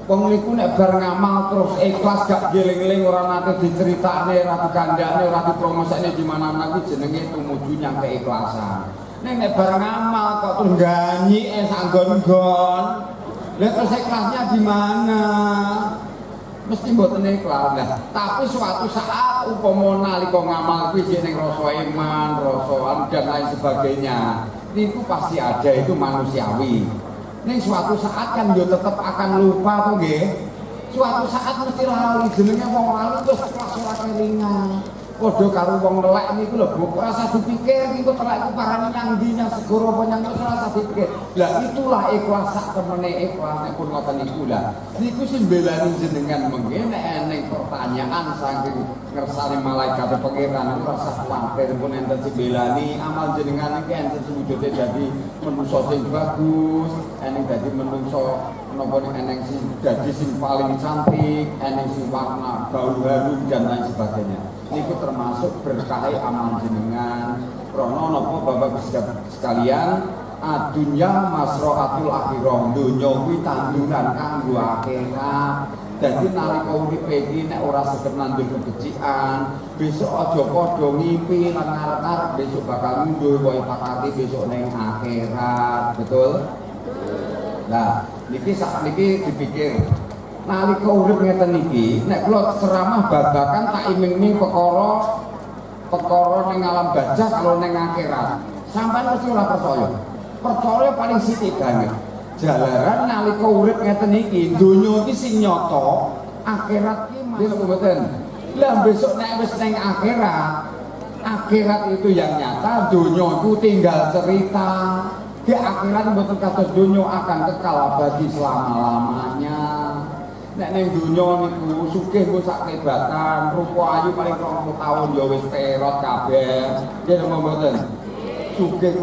Wong niku nek bar ngamal terus ikhlas gak geling-eling ora nate diceritakne, ora dikandhane, ora dipromosekne di mana-mana kuwi jenenge tumuju nyang keikhlasan. Nek bar ngamal kok terus ganyike sak nggon-nggon. Lah terus ikhlasnya di mana? Mesti mboten ikhlas. Nah, tapi suatu saat upama nalika ngamal kuwi ning rasa iman, rasa dan lain sebagainya. Niku pasti ada itu manusiawi. Ning suatu saat kan yo tetep akan lupa to nggih. Suatu saat mesti lali jenenge wong lali terus ora kelingan. Padha karo wong nelek niku lho, ora usah dipikir niku telek iku parane nyang ndi nyang segoro apa nyang ora usah dipikir. Lah itulah ikhlas sak temene ikhlas nek pun ngoten niku lah. Niku sing belani jenengan mengke nek eneng pertanyaan saking ngersane malaikat pangeran ora usah kuwatir pun enten sing belani amal jenengan iki enten wujude dadi menungso sing bagus, eneng dadi menungso napa eneng sing dadi sing paling cantik, eneng sing warna bau harum dan lain sebagainya. Niku termasuk berkahi amal jenengan krana napa Bapak sekalian adunya masraatul akhirah dunya kuwi tanduran kanggo akhirat. Dadi nalika urip iki nek ora segep nandur kebecikan besok aja padha ngimpi lan ngarep-arep besok bakal mundur koyo pakati besok ning akhirat betul. Nah niki sakniki dipikir nalika urip ngeten iki nek kula ceramah babakan tak iming-iming perkara ning alam barzah kalau ning akhirat sampean mesti ora percaya paling sithik banget jalaran nalika urip ngeten iki donya iki sing nyata akhirat ki mboten lah besok nek wis ning akhirat itu yang nyata donya itu tinggal cerita di akhirat mboten kados donya akan kekal abadi selama-lamanya. Nek ning donya niku sugih ku sak kebatan, rupa ayu paling 20 tahun ya wis perot kabeh. Nggih napa mboten? Sugih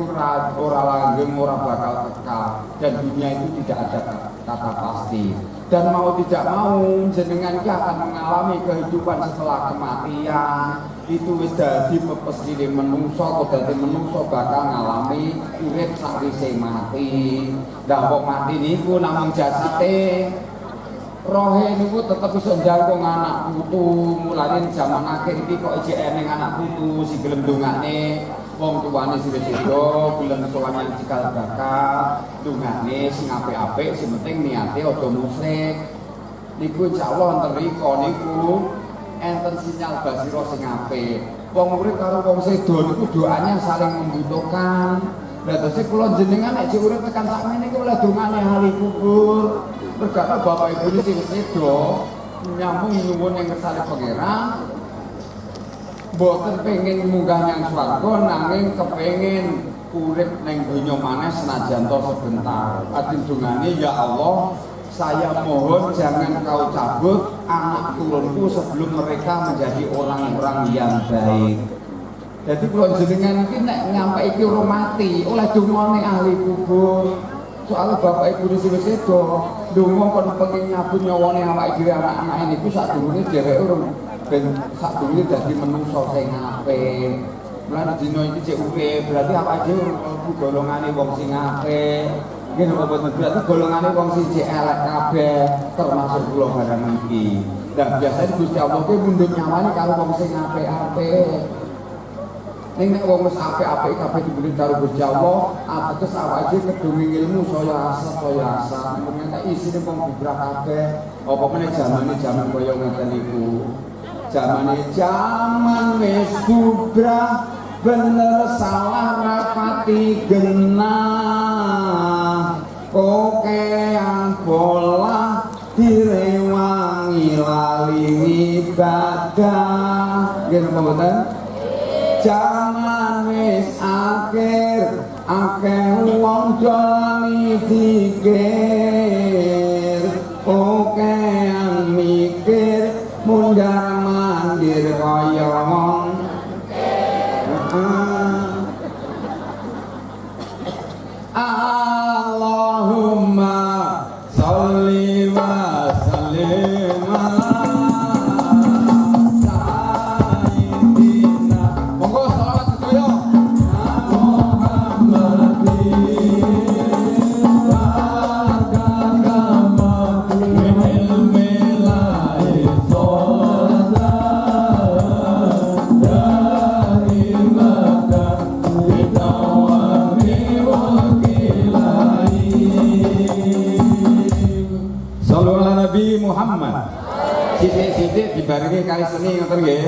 ora langgeng, ora bakal kekal dan dunia itu tidak ada kata pasti. Dan mau tidak mau jenengan iki akan mengalami kehidupan setelah kematian. Itu wis dadi pepesine menungso, kok dadi menungso bakal ngalami urip sakwise mati. Lah kok mati niku namung jasate rohe niku tetep iso njangkung anak putu. Mulane zaman akhir iki kok isih eneng anak putu sing gelem ndongane wong tuane sing wis sedo, gelem sowan yang cikal bakal ndongane sing apik-apik, sing penting niate aja musyrik. Niku insyaallah enten riko niku enten sinyal basira sing apik. Wong urip karo wong sedo niku doanya saling membutuhkan. Lah terus kula jenengan nek urip tekan sakmene niku oleh dongane ahli kubur. Berkata bapak ibu ini sing sedo nyambung nyuwun yang kersane pangeran boten pengen munggah nyang swarga nanging kepengin urip ning donya maneh senajan to sebentar. Adin dongane ya Allah, saya mohon jangan kau cabut anak turunku sebelum mereka menjadi orang-orang yang baik. Jadi kalau jenengan iki nek nyampe iki ora mati oleh dongane ahli kubur. Soalnya bapak ibu di sini sedo, dungo kon pengen nyabut nyawane awake dhewe anak-anak niku sadurunge dheweke urung ben sadurunge dadi menungso sing apik. Mulane dina iki cek urip, berarti awake dhewe urung golongane wong sing apik. Nggih napa boten berarti golongane wong sing cek elek kabeh termasuk kula barang iki. Lah biasane Gusti Allah kuwi mundhut nyawane karo wong sing apik-apik. Ning nek wong wis apik-apik kabeh dibeli karo Gusti Allah, ateges awake kedungi ilmu saya asa. Mungkin nek isine wong bibrah kabeh, apa meneh jamane jaman kaya ngoten niku. Jaman wis bubrah, bener salah rapati genah. Kokean bola direwangi lali ibadah. Nggih napa mboten? Jaman wis akhir akeh wong jani dikir okean mikir mundar mandir kaya wong Allahumma sholli wa sallim ala sidik-sidik dibarengi kali seni ngoten nggih.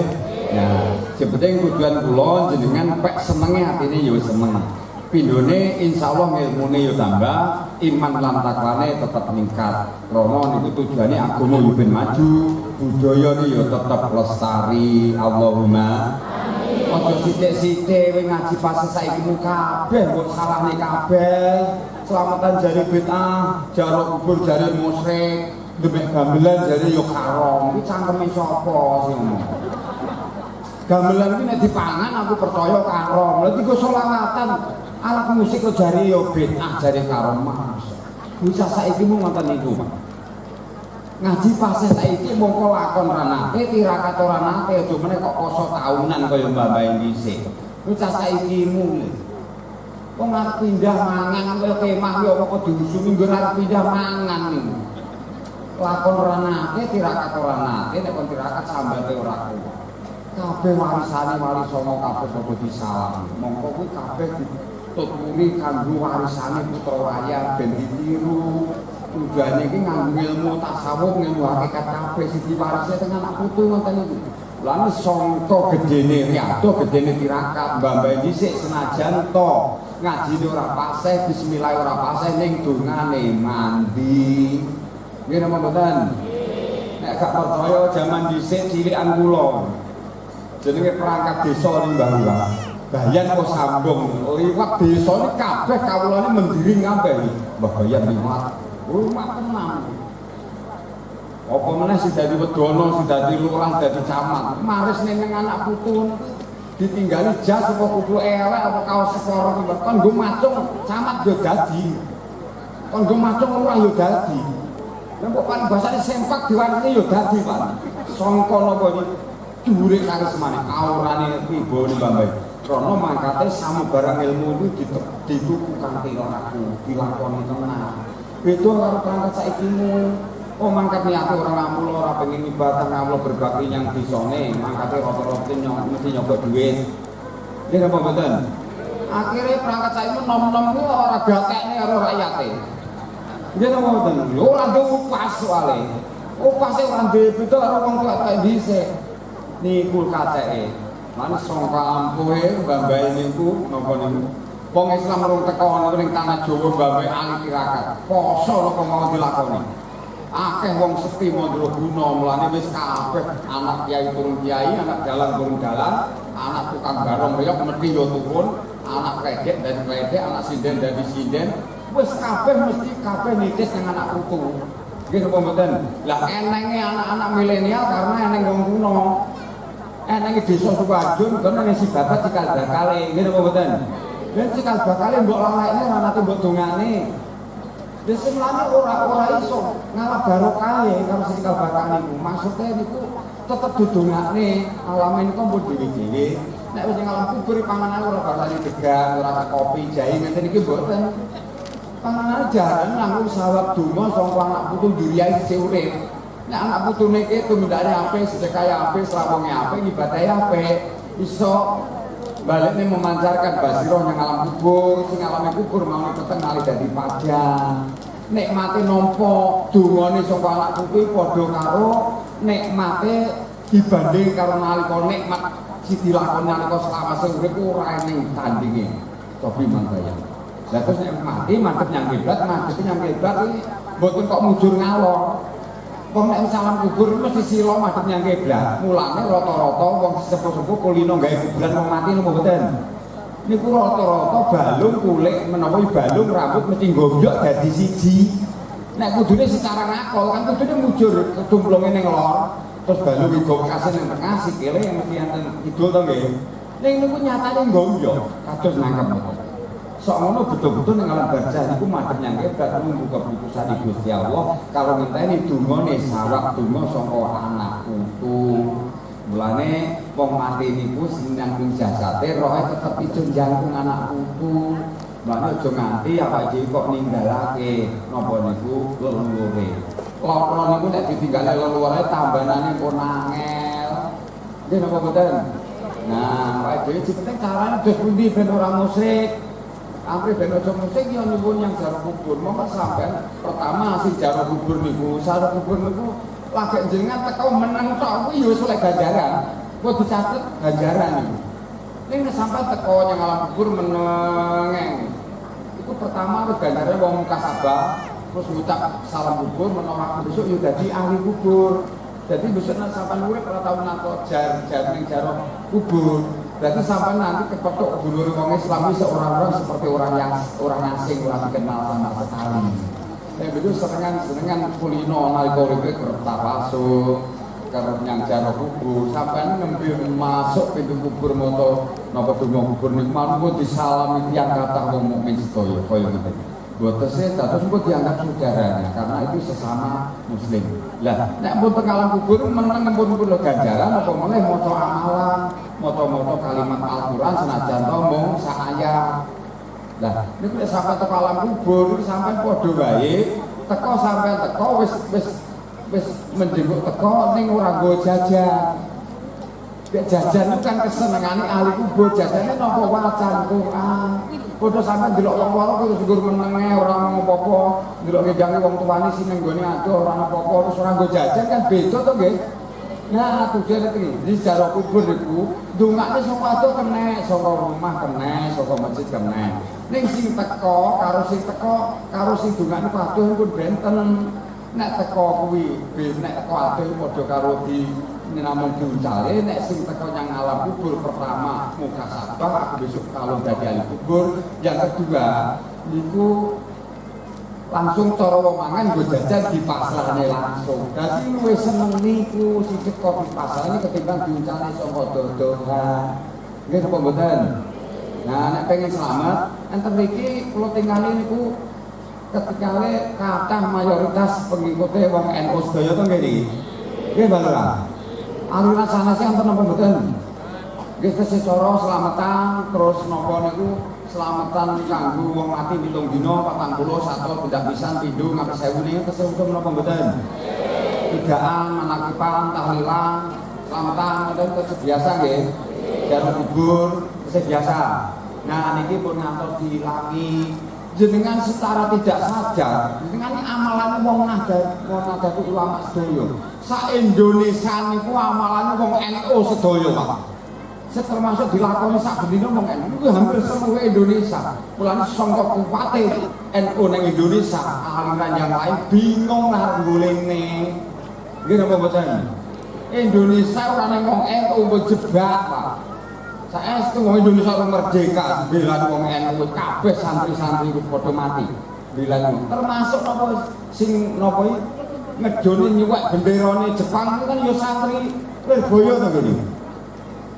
Nah, sepenting tujuan kula jenengan pek senenge atine ya seneng. Pindhone insyaallah ilmune ya tambah, iman lan takwane tetep ningkat. Rono niku tujuane agama yo ben maju, budaya ni ya tetep lestari. Allahumma amin. Aja sithik-sithik kowe ngaji pas saiki mu kabeh mbok salahne kabeh. Selamatan jari bid'ah, jaluk kubur jari musyrik. Demek gamelan jadi yo haram. Iki cangkeme sapa sing ngomong? Gamelan iki nek dipangan aku percaya haram. Lha iki selawatan alat musik kok jari yo bid'ah jari haram. Bisa saiki mu ngoten niku. Ngaji pase saiki mongko lakon ranake tirakat ora nate aja meneh kok poso taunan kaya mbah-mbah dhisik. Bisa saiki mu. Kok arep pindah mangan kaya kemah yo apa diusumi nggo arep pindah mangan niku. Lakon ora nate tirakat ora nate nek kon tirakat sambate ora kuwi. Kabeh warisane wali songo kabeh padha disalam. Mongko kuwi kabeh dituturi kanggo warisane putra wayang ben ditiru. Tujuane iki nganggo ilmu tasawuf, ilmu hakikat kabeh sing diwarisi teng anak putu ngoten niku. Lan sangka gedene riyado, gedene tirakat, mbah-mbah dhisik senajan to ngajine ora paseh, bismillah ora paseh ning dongane mandi. Nggih napa mboten? Nek gak percaya jaman dhisik cilikan kula. Jenenge perangkat desa ning Mbah. Bayan kok sambung liwat desa iki kabeh kawulane mendiring kabeh. Mbah Bayan liwat. Rumah tenang. Apa meneh sing dadi wedono, sing dadi lurah, dadi camat. Maris ning anak putu ditinggali jas apa kuku elek apa kaos seporo iki kon nggo macung camat yo dadi. Kon nggo macung lurah yo dadi. Nembok pan basane sempak diwarani yo dadi, Pak. Sangka napa iki dhuwure karismane, aurane tibane Mbah. Krana mangkate samubarang ilmu iki dituku kanthi laku, dilakoni tenan. Beda karo perangkat saiki mu. Oh mangkat niate ora ngampul ora pengen ibadah ngampul berbakti yang disone, mangkate rata-rata mesti nyoba duit. Nggih napa mboten? Akhire perangkat saiki nom-nom ku ora gatekne karo rakyate. Nggih napa mboten? Lho ora ndek upas soalé. Upase ora ndek beda karo wong tuwek dhisik. Niku kateke. Lan sangka ampuhe mbambahe niku napa niku? Wong Islam rung teko ana ning tanah Jawa mbambahe ali tirakat. Poso kok mau dilakoni. Akeh wong sepi mondro guna mulane wis kabeh anak kiai turun kiai, anak dalang turun dalang, anak tukang barong reyok mesti yo turun, anak kredek dan kredek, anak sinden dan sinden, wis kabeh mesti kabeh nitis dengan anak putu. Nggih napa mboten? Lah enenge anak-anak milenial karena eneng wong kuno. Enenge desa Sukoharjo kan nang si babat cikal bakale, nggih napa mboten? Yen cikal bakale mbok lalekne ora nate mbok dongane. Wis semlane ora iso ngalah barokahe karo sing cikal bakale niku. Maksude niku tetep didongakne alame niku pun dhewe-dhewe. Nek wis ngalah kubur panganan ora bakal degang, ora kopi, jahe ngene iki mboten. Panganan jaran nganggo sawab donga sangka anak putu duriai sing urip. Nek anak putune iki tumindake apik, sedekahe apik, srawunge apik, ibadahe apik, iso baliknya memancarkan basiro yang alam kubur, sing alam kubur mau peteng ngali dadi pajang. Nikmate nampa dongane saka anak putu padha karo nikmate dibanding karo nalika nikmat sing dilakoni nalika selama urip ora ening tandinge. Cobi mangkaya. Lah terus nek mati mantep nyang kiblat, mantep nyang kiblat iki mboten kok mujur ngalor. Wong nek salam kubur mesti sila madhep nyang kiblat. Mulane rata-rata wong sepuh-sepuh kulino gawe kuburan wong mati lho mboten. Niku rata-rata balung kulit menawa balung rambut mesti nggonjok dadi siji. Nek kudune secara ngakol kan kudune mujur kedumplunge ning lor, terus balung iku kasih ning tengah sikile mesti enten kidul to nggih. Ning niku nyatane nggonjok kados nangkep. Sok ngono betul-betul ning alam barzah niku madhep nyang kiblat nunggu keputusan Gusti Allah kalau ngenteni dungane sawak donga saka anak putu. Mulane wong mati niku sing nang jasate rohe tetep ijo jantung anak putu. Mulane aja nganti awake dhewe kok ninggalake napa niku leluhure. Lara niku nek ditinggale leluhure tambanane pun angel. Nggih napa mboten? Nah, awake dhewe penting carane dos pundi ben ora musik. Amri ben aja musik yo nyuwun yang jaro kubur. Monggo sampean pertama sing jaro kubur niku, jaro kubur niku lagi jenengan teko meneng tok kuwi yo wis oleh ganjaran. Kok dicatet ganjaran niku. Ning sampean teko yang alam kubur meneng. Iku pertama harus ganjaran wong kasabah, terus ngucap salam kubur menawa besok yo dadi ahli kubur. Jadi besoknya sampean urip ora tau nato jar ning jaro kubur. Berarti sampai nanti kepetok dulur wong Islam seorang-orang seperti orang asing, orang dikenal sama sekali. Saya begitu senengan kulino nalika urip kerep tapasu, kerep nyang jaro kubur, sampai ngambil masuk pintu kubur moto napa donga kubur niku manungsa disalami tiyang kathah wong mukmin sedaya kaya ngene. Botese terus mbok dianggap saudaranya karena itu sesama muslim. Lah nek pun teng alam kubur meneng pun kula ganjaran apa meneh maca amalan, maca-maca kalimat Al-Qur'an senajan to mung sak ayat. Lah niku nek sampeyan teko alam kubur niku sampeyan padha wae teko sampeyan teko wis menjenguk teko ning ora nggo jajan. Nek jajan itu kan kesenengane ahli kubur, jajane napa wacan Quran. Padha sampeyan delok wong loro terus nggur menenge ora apa-apa, delok ngedange wong tuane sing nggone adoh ora apa-apa terus ora nggo jajan kan beda to nggih. Nah, tujuan iki di jaro kubur niku ndongakne saka adoh kenek, saka rumah kenek, saka masjid kenek. Ning sing teko karo sing ndongakne adoh pun benten. Nek teko kuwi, nek teko adoh padha karo di namun diuncale nek sing teko nyang alam kubur pertama muka sabah besok kalau dadi ahli kubur, yang kedua niku langsung cara wong mangan nggo jajan di pasarane langsung. Dadi luwih seneng niku sing teko di pasarane ketimbang diuncale saka dodohan. Nggih napa mboten? Nah nek pengen selamat enten mriki kula tingali niku ketika kathah mayoritas pengikute wong NU sedaya to nggih. Nggih Bapak. Aliran sana sih antar napa mboten. Nggih secara selamatan terus napa niku selamatan kanggo wong mati 7 dina 40 satu tidak bisa pindho nganti 1000 ning kesempatan menapa mboten? Tigaan, manakipan, tahlilan, selamatan itu biasa nggih. Jarum kubur biasa. Nah niki pun ngantos diilangi jenengan secara tidak sadar jenengan amalan wong Nahdlatul Ulama sedoyo sak Indonesia niku amalannya wong NU sedoyo Pak. Termasuk dilakoni sak bendina wong NU hampir seluruh Indonesia. Mulane sangka kuwate NU ning Indonesia aliran yang lain bingung lah golene. Nggih napa mboten? Indonesia ora ning wong NU jebak Pak. Saestu wong Indonesia ora merdeka, bela wong NU kabeh santri-santri iku padha mati. Bela termasuk napa sing napa iki ngedoni nyuwek benderane Jepang itu kan ya santri Lirboyo to ngene.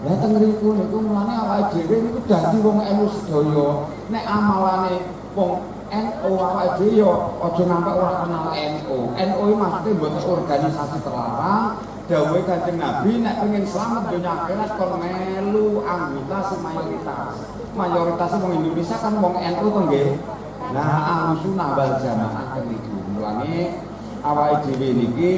Lah teng mriku niku mulane awake dhewe niku dadi wong NU sedaya. Nek amalane wong NU awake dhewe ya aja ngampe ora kenal NU. NU iki maksude mboten organisasi terlarang. Dawuhe Kanjeng Nabi nek pengen selamat dunya akhirat kon melu anggota mayoritas. Mayoritas wong Indonesia kan wong NU to nggih. Nah, Ahlussunnah wal Jamaah niku. Mulane awake dhewe niki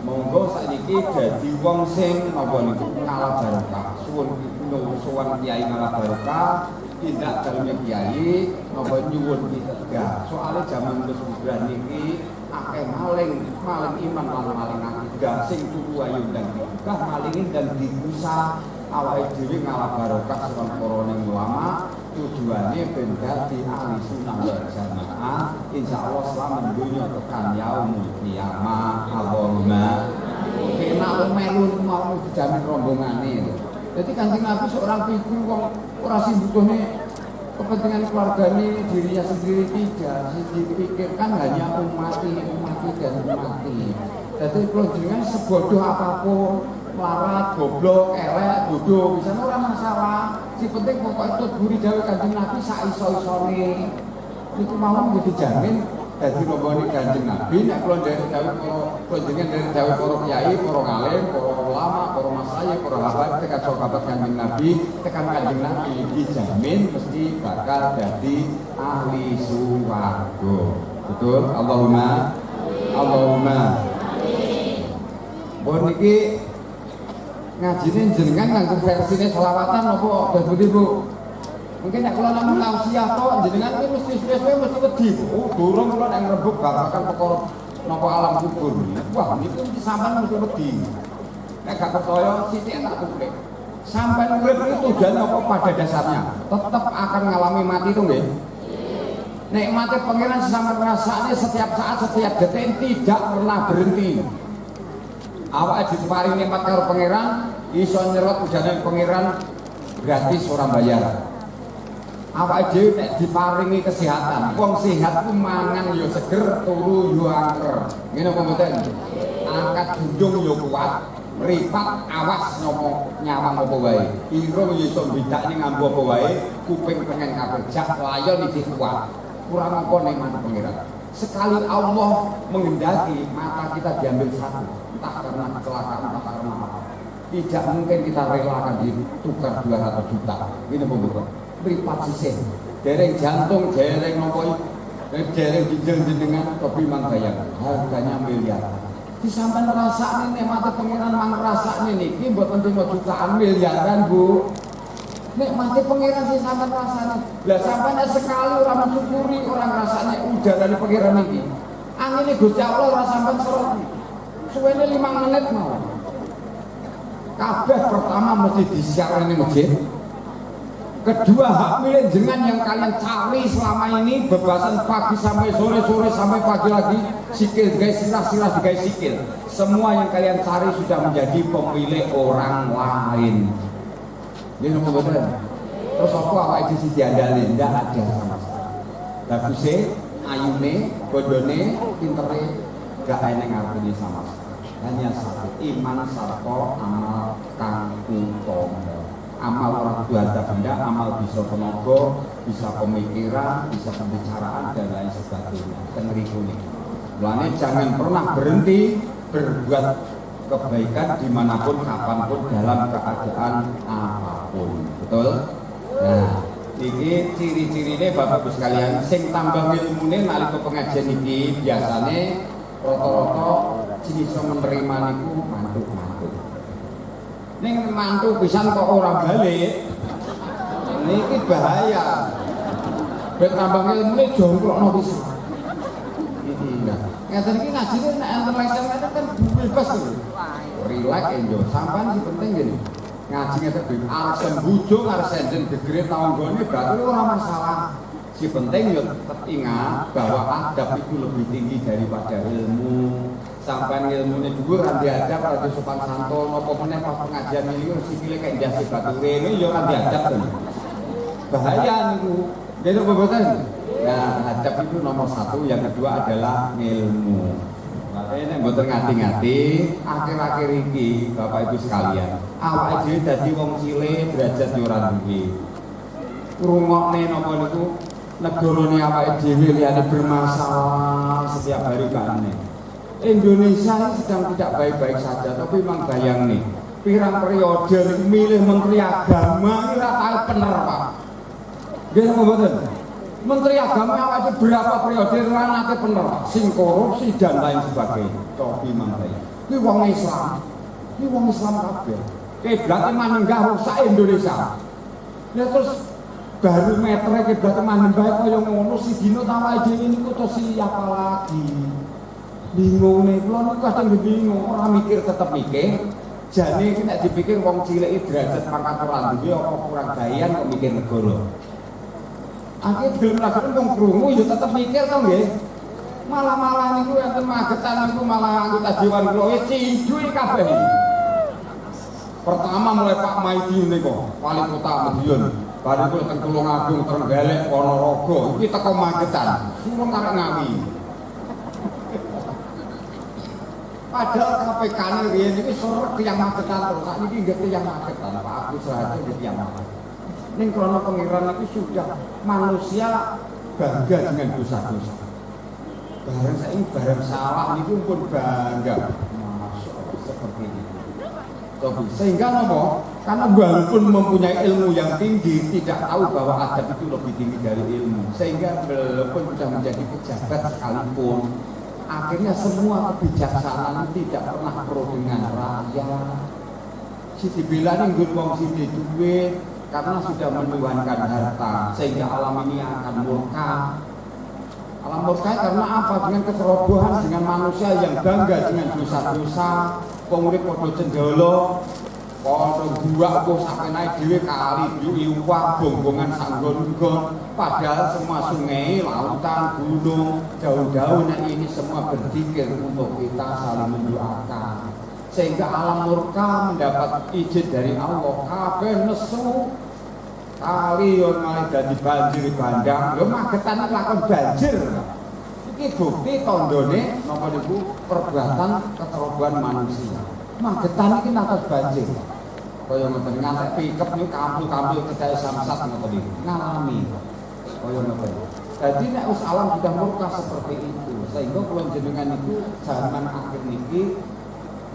monggo sakniki dadi wong sing napa niku ngalah barokah. Suwun kiai ngalah barokah, tindak daleme kiai napa nyuwun kita. Soale jaman wis bubar niki akeh maling iman lan maling akidah sing tuku ayu dan dikah malingin dan dibusa awake dhewe ngalah barokah sawan para ning ulama tujuane ben dadi ahli sunnah wal jamaah insyaallah selamat dunya tekan yaumul kiamah. Allahumma kena melu mau dijamin rombongane. Jadi Kanjeng Nabi seorang pikir wong ora sing butuhne kepentingan keluarganya dirinya sendiri tidak, dipikirkan hanya umat dan umati. Jadi kalau dengan sebodoh apapun, melarat, goblok, elek, bodoh, bisa orang masalah. Si penting pokoknya itu buri dawuh Kanjeng Nabi sak-iso-isone. Itu mau dijamin dadi rombongan Kanjeng Nabi. Nek kalau dari dawuh jenengan dari dawuh para kiai, para ngalim, para ulama, para masyayikh, para habaib tekan sahabat Kanjeng Nabi, tekan Kanjeng Nabi dijamin mesti bakal jadi ahli swarga. Betul? Allahumma bon niki ngajine jenengan nganggo versine selawatan napa dadi Bu? Mungkin nek kula namung tausiah to jenengan iki mesti mesti wedi. Oh, durung kula nek ngrebuk babakan perkara napa alam kubur. Wah, niku sampean mesti wedi. Nek gak percaya sithik tak tulis. Sampai urip itu tujuannya apa pada dasarnya? Tetap akan mengalami mati itu nggih. Nikmati pangeran sesama rasanya setiap saat, setiap detik tidak pernah berhenti. Awak diparingi nikmat karo pangeran, iso nyerot ujane pangeran gratis orang bayar. Awak dhewe nek diparingi kesehatan, wong sehat ku mangan yo seger, turu yo angker. Ngene apa mboten? Angkat junjung yo kuat. Meripat awas nopo nyawang apa wae. Irung yo iso bedakne ngambu apa wae, kuping pengen kaberjak, layon iki kuat. Kurang apa nikmat pangeran. Sekali Allah menghendaki mata kita diambil satu, entah karena kecelakaan, entah karena apa. Tidak mungkin kita relakan ditukar 200 juta. Ini pembukaan. Meripat sisih. Dereng jantung, dereng nopo, dereng ginjal jenengan kopi manggayang. Harganya miliaran. Disampai ngerasaknya nikmati pangeran mang ngerasaknya niki mboten cuma jutaan miliaran Bu. Nikmati pangeran sih sampai ngerasaknya. Lah sampai sekali orang mensyukuri orang ngerasaknya udah dari pangeran niki. Angin ini Gusti Allah ora sampai serot. Suwene 5 menit mau. Kabeh pertama mesti disiarkan di masjid. Kedua hak milik jenengan yang kalian cari selama ini bebasan pagi sampai sore sampai pagi lagi sikil guys sirah guys sikil semua yang kalian cari sudah menjadi pemilik orang lain. Ini nomor betul. Terus apa awak itu diandalin tidak ada sama sekali. Bagusnya, ayune, bodone, pintere gak eneng ngarepin sama sekali. Hanya satu iman sarto amal kang utama. Amal orang tua ada benda, amal bisa tenaga, bisa pemikiran, bisa pembicaraan dan lain sebagainya. Tengeriku nih. Mulanya jangan pernah berhenti berbuat kebaikan dimanapun, kapanpun, dalam keadaan apapun. Betul? Nah, Iki ciri-cirine Bapak Ibu sekalian sing tambah ilmune nalika pengajian iki biasane rata-rata sing iso menerima niku mantuk-mantuk. Ning mantuk pisan kok ora balik. Niki bahaya. Ben tambah ilmune jongklokno pisan. Ngeten iki ngajine nek enten lesen ngeten kan bebas lho. Relax enjo. Sampeyan sing penting ngene. Ngaji ngeten iki arep sembujung arep senden gegere tanggane berarti ora masalah. Si penting yo tetep ingat bahwa adab itu lebih tinggi daripada ilmu. Sampeyan ilmune dhuwur ra diadab ra sopan santun apa meneh pas pengajian iki sikile kaya ndase batu rene yo ra diadab to. Bahaya niku. Dene bobotan. Nah, adab itu nomor satu, yang kedua adalah ilmu. Makanya mboten ngati-ngati, akhir-akhir iki Bapak Ibu sekalian, awake dhewe dadi wong cilik derajat yo ora duwe. Ngrungokne napa niku negarane awake dhewe liyane bermasalah setiap hari kane. Indonesia ini sedang tidak baik-baik saja, tapi memang bayang nih, pirang periode milih menteri agama ini rata bener Pak. Nggih mboten. Menteri Agama awake berapa periode ranake bener, sing korupsi dan lain sebagainya. Cobi mangke. Kuwi wong Islam. Kuwi wong Islam kabeh. Kiblate manenggah rusak Indonesia. Ya terus baru metre kiblate manenggah kaya ngono si dino tawae dhewe niku to siapa lagi. Bingung nih, kula niku kadang bingung, ora mikir tetep mikir. Jane iki nek dipikir wong cilik iki derajat pangkat ora duwe apa kurang gayan kok mikir negara. Akhirnya belum lagi wong krungu ya tetep mikir to nggih. Malah-malah niku enten magetan niku malah anggota dewan kula cinjui kabeh. Pertama mulai Pak Maidi niku, wali kota Madiun. Bariku teng Tulungagung, Trenggalek, Ponorogo, iki teko magetan. Suruh karek ngawi. Padahal KPK ini riyen iki sorot tiyang magetan terus. Sakniki nggih tiyang magetan, Pak Agus Raharjo nggih tiyang magetan. Ning krana pengiran itu sudah manusia bangga dengan dosa-dosa. Barang saiki barang salah niku pun bangga. Masuk seperti ini. Sehingga nopo? Karena walaupun mempunyai ilmu yang tinggi, tidak tahu bahwa adab itu lebih tinggi dari ilmu. Sehingga walaupun sudah menjadi pejabat sekalipun, akhirnya semua kebijaksanaan tidak pernah pro dengan rakyat. Si dibilani nggon wong sini duit karena sudah menuhankan harta, sehingga alam ini akan murka. Alam murka karena apa? Dengan kecerobohan, dengan manusia yang bangga dengan dosa-dosa. Pengurip podo cendolo, podo buak kok sampai naik dhewe kali iwak bonggongan sanggon-gon. Padahal semua sungai, lautan, gunung, daun-daun ini semua berpikir untuk kita saling mendoakan. Sehingga alam murka mendapat izin dari Allah. Kabeh nesu kali yo malah dadi banjir bandang. Lho magetan lakon banjir. Iki bukti tandane napa niku perbuatan kecerobohan manusia. Magetan iki natas banjir. Kaya ngoten ngantek pikep niku kampul-kampul kedai samsat ngoten iki. Ngalami. Kaya ngoten. Jadi nek wis alam sudah murka seperti itu, sehingga kula jenengan niku zaman akhir niki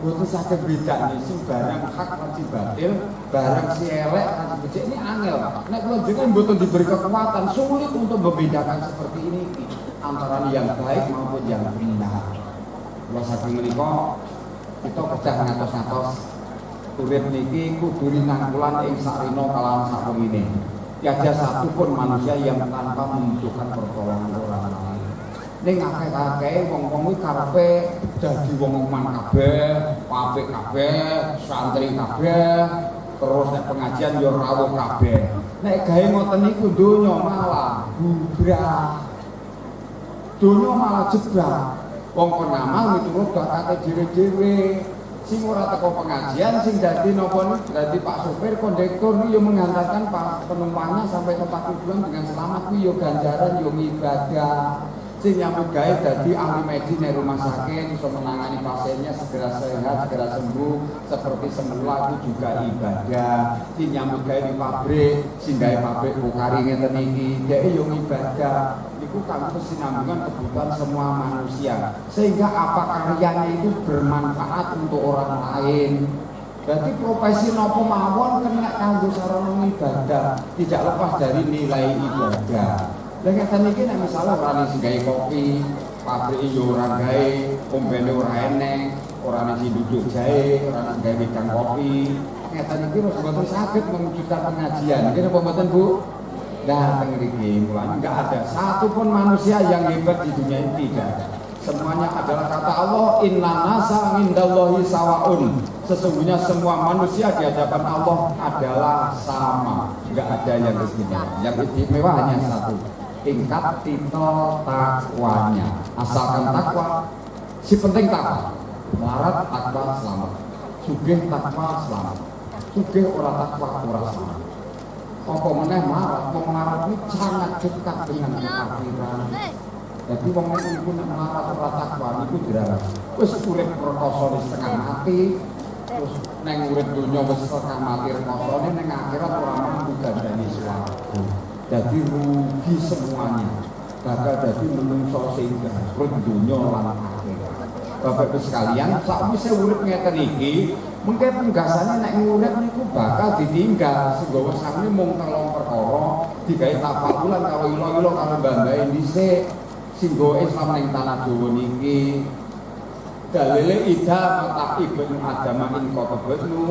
boten saged bedakne sing barang hak lan batil, barang si elek lan becik ini angel. Nek kula jenengan boten diberi kekuatan, sulit untuk membedakan seperti ini antara yang baik maupun yang benar. Kula saking menika kita kedah ngatos-ngatos urip niki kudu rinangkulan ing sarina kalawan sakwine. Tiada satu pun manusia yang tanpa membutuhkan pertolongan orang lain. Ning akeh-akeh wong-wong iki karepe dadi wong iman kabeh, apik kabeh, santri kabeh, terus nek pengajian yo rawuh kabeh. Nek gawe ngoten niku donya malah bubrah. Donya malah jebrak. Wong penamal miturut bakate dhewe-dhewe. Sing ora teko pengajian sing dadi napa niku dadi Pak Sopir kondektur yo mengantarkan para penumpangnya sampai tempat tujuan dengan selamat kuwi yo ganjaran yo ibadah. Sing nyambut gawe dadi ahli medis di rumah sakit iso menangani pasiennya segera sehat, segera sembuh seperti semula itu juga ibadah. Sing nyambut gawe di pabrik, sing gawe pabrik bukari ngeten iki, dhek yo ibadah. Niku kanggo kesinambungan kebutuhan semua manusia. Sehingga apa karyanya itu bermanfaat untuk orang lain. Berarti profesi nopo mawon kena kanggo sarana ibadah, tidak lepas dari nilai ibadah. Lah ngeten iki nek misalnya ora sing gawe kopi, pabrik yo ora gawe, ombene ora eneng, ora sing duduk jahe, ora gawe wedang kopi. Ngeten iki wis mboten saged mewujudkan pengajian. Nggih napa mboten, Bu? Nah, teng mriki mulane enggak ada satu pun manusia yang hebat di dunia ini, tidak. Semuanya adalah kata Allah, inna nasa indallahi sawaun. Sesungguhnya semua manusia di hadapan Allah adalah sama, enggak ada yang istimewa. Yang istimewa hanya satu, tingkat titel takwanya. Asalkan takwa, si penting takwa. Melarat takwa selamat, sugih takwa selamat, sugih ora takwa ora selamat. Apa meneh marat, wong marat iki sangat dekat dengan kekafiran. Jadi wong iku nek marat ora takwa niku dirawat. Wis urip rekoso setengah mati, terus neng urip donya wis setengah mati rekosone ning akhirat ora mampu gandani swarga. Jadi rugi semuanya. Bakal dadi menungso sing urip donya lan akhirat. Bapak Ibu sekalian, sakwise urip ngeten iki, mengke punggasane nek urip niku bakal ditinggal. Senggawa sakmene mung telung perkara, digawe tafakulan karo ilo-ilo karo mbah-mbah dhisik. Singgo Islam ning tanah Jawa niki dalile ida mata ibnu Adam in qatabnu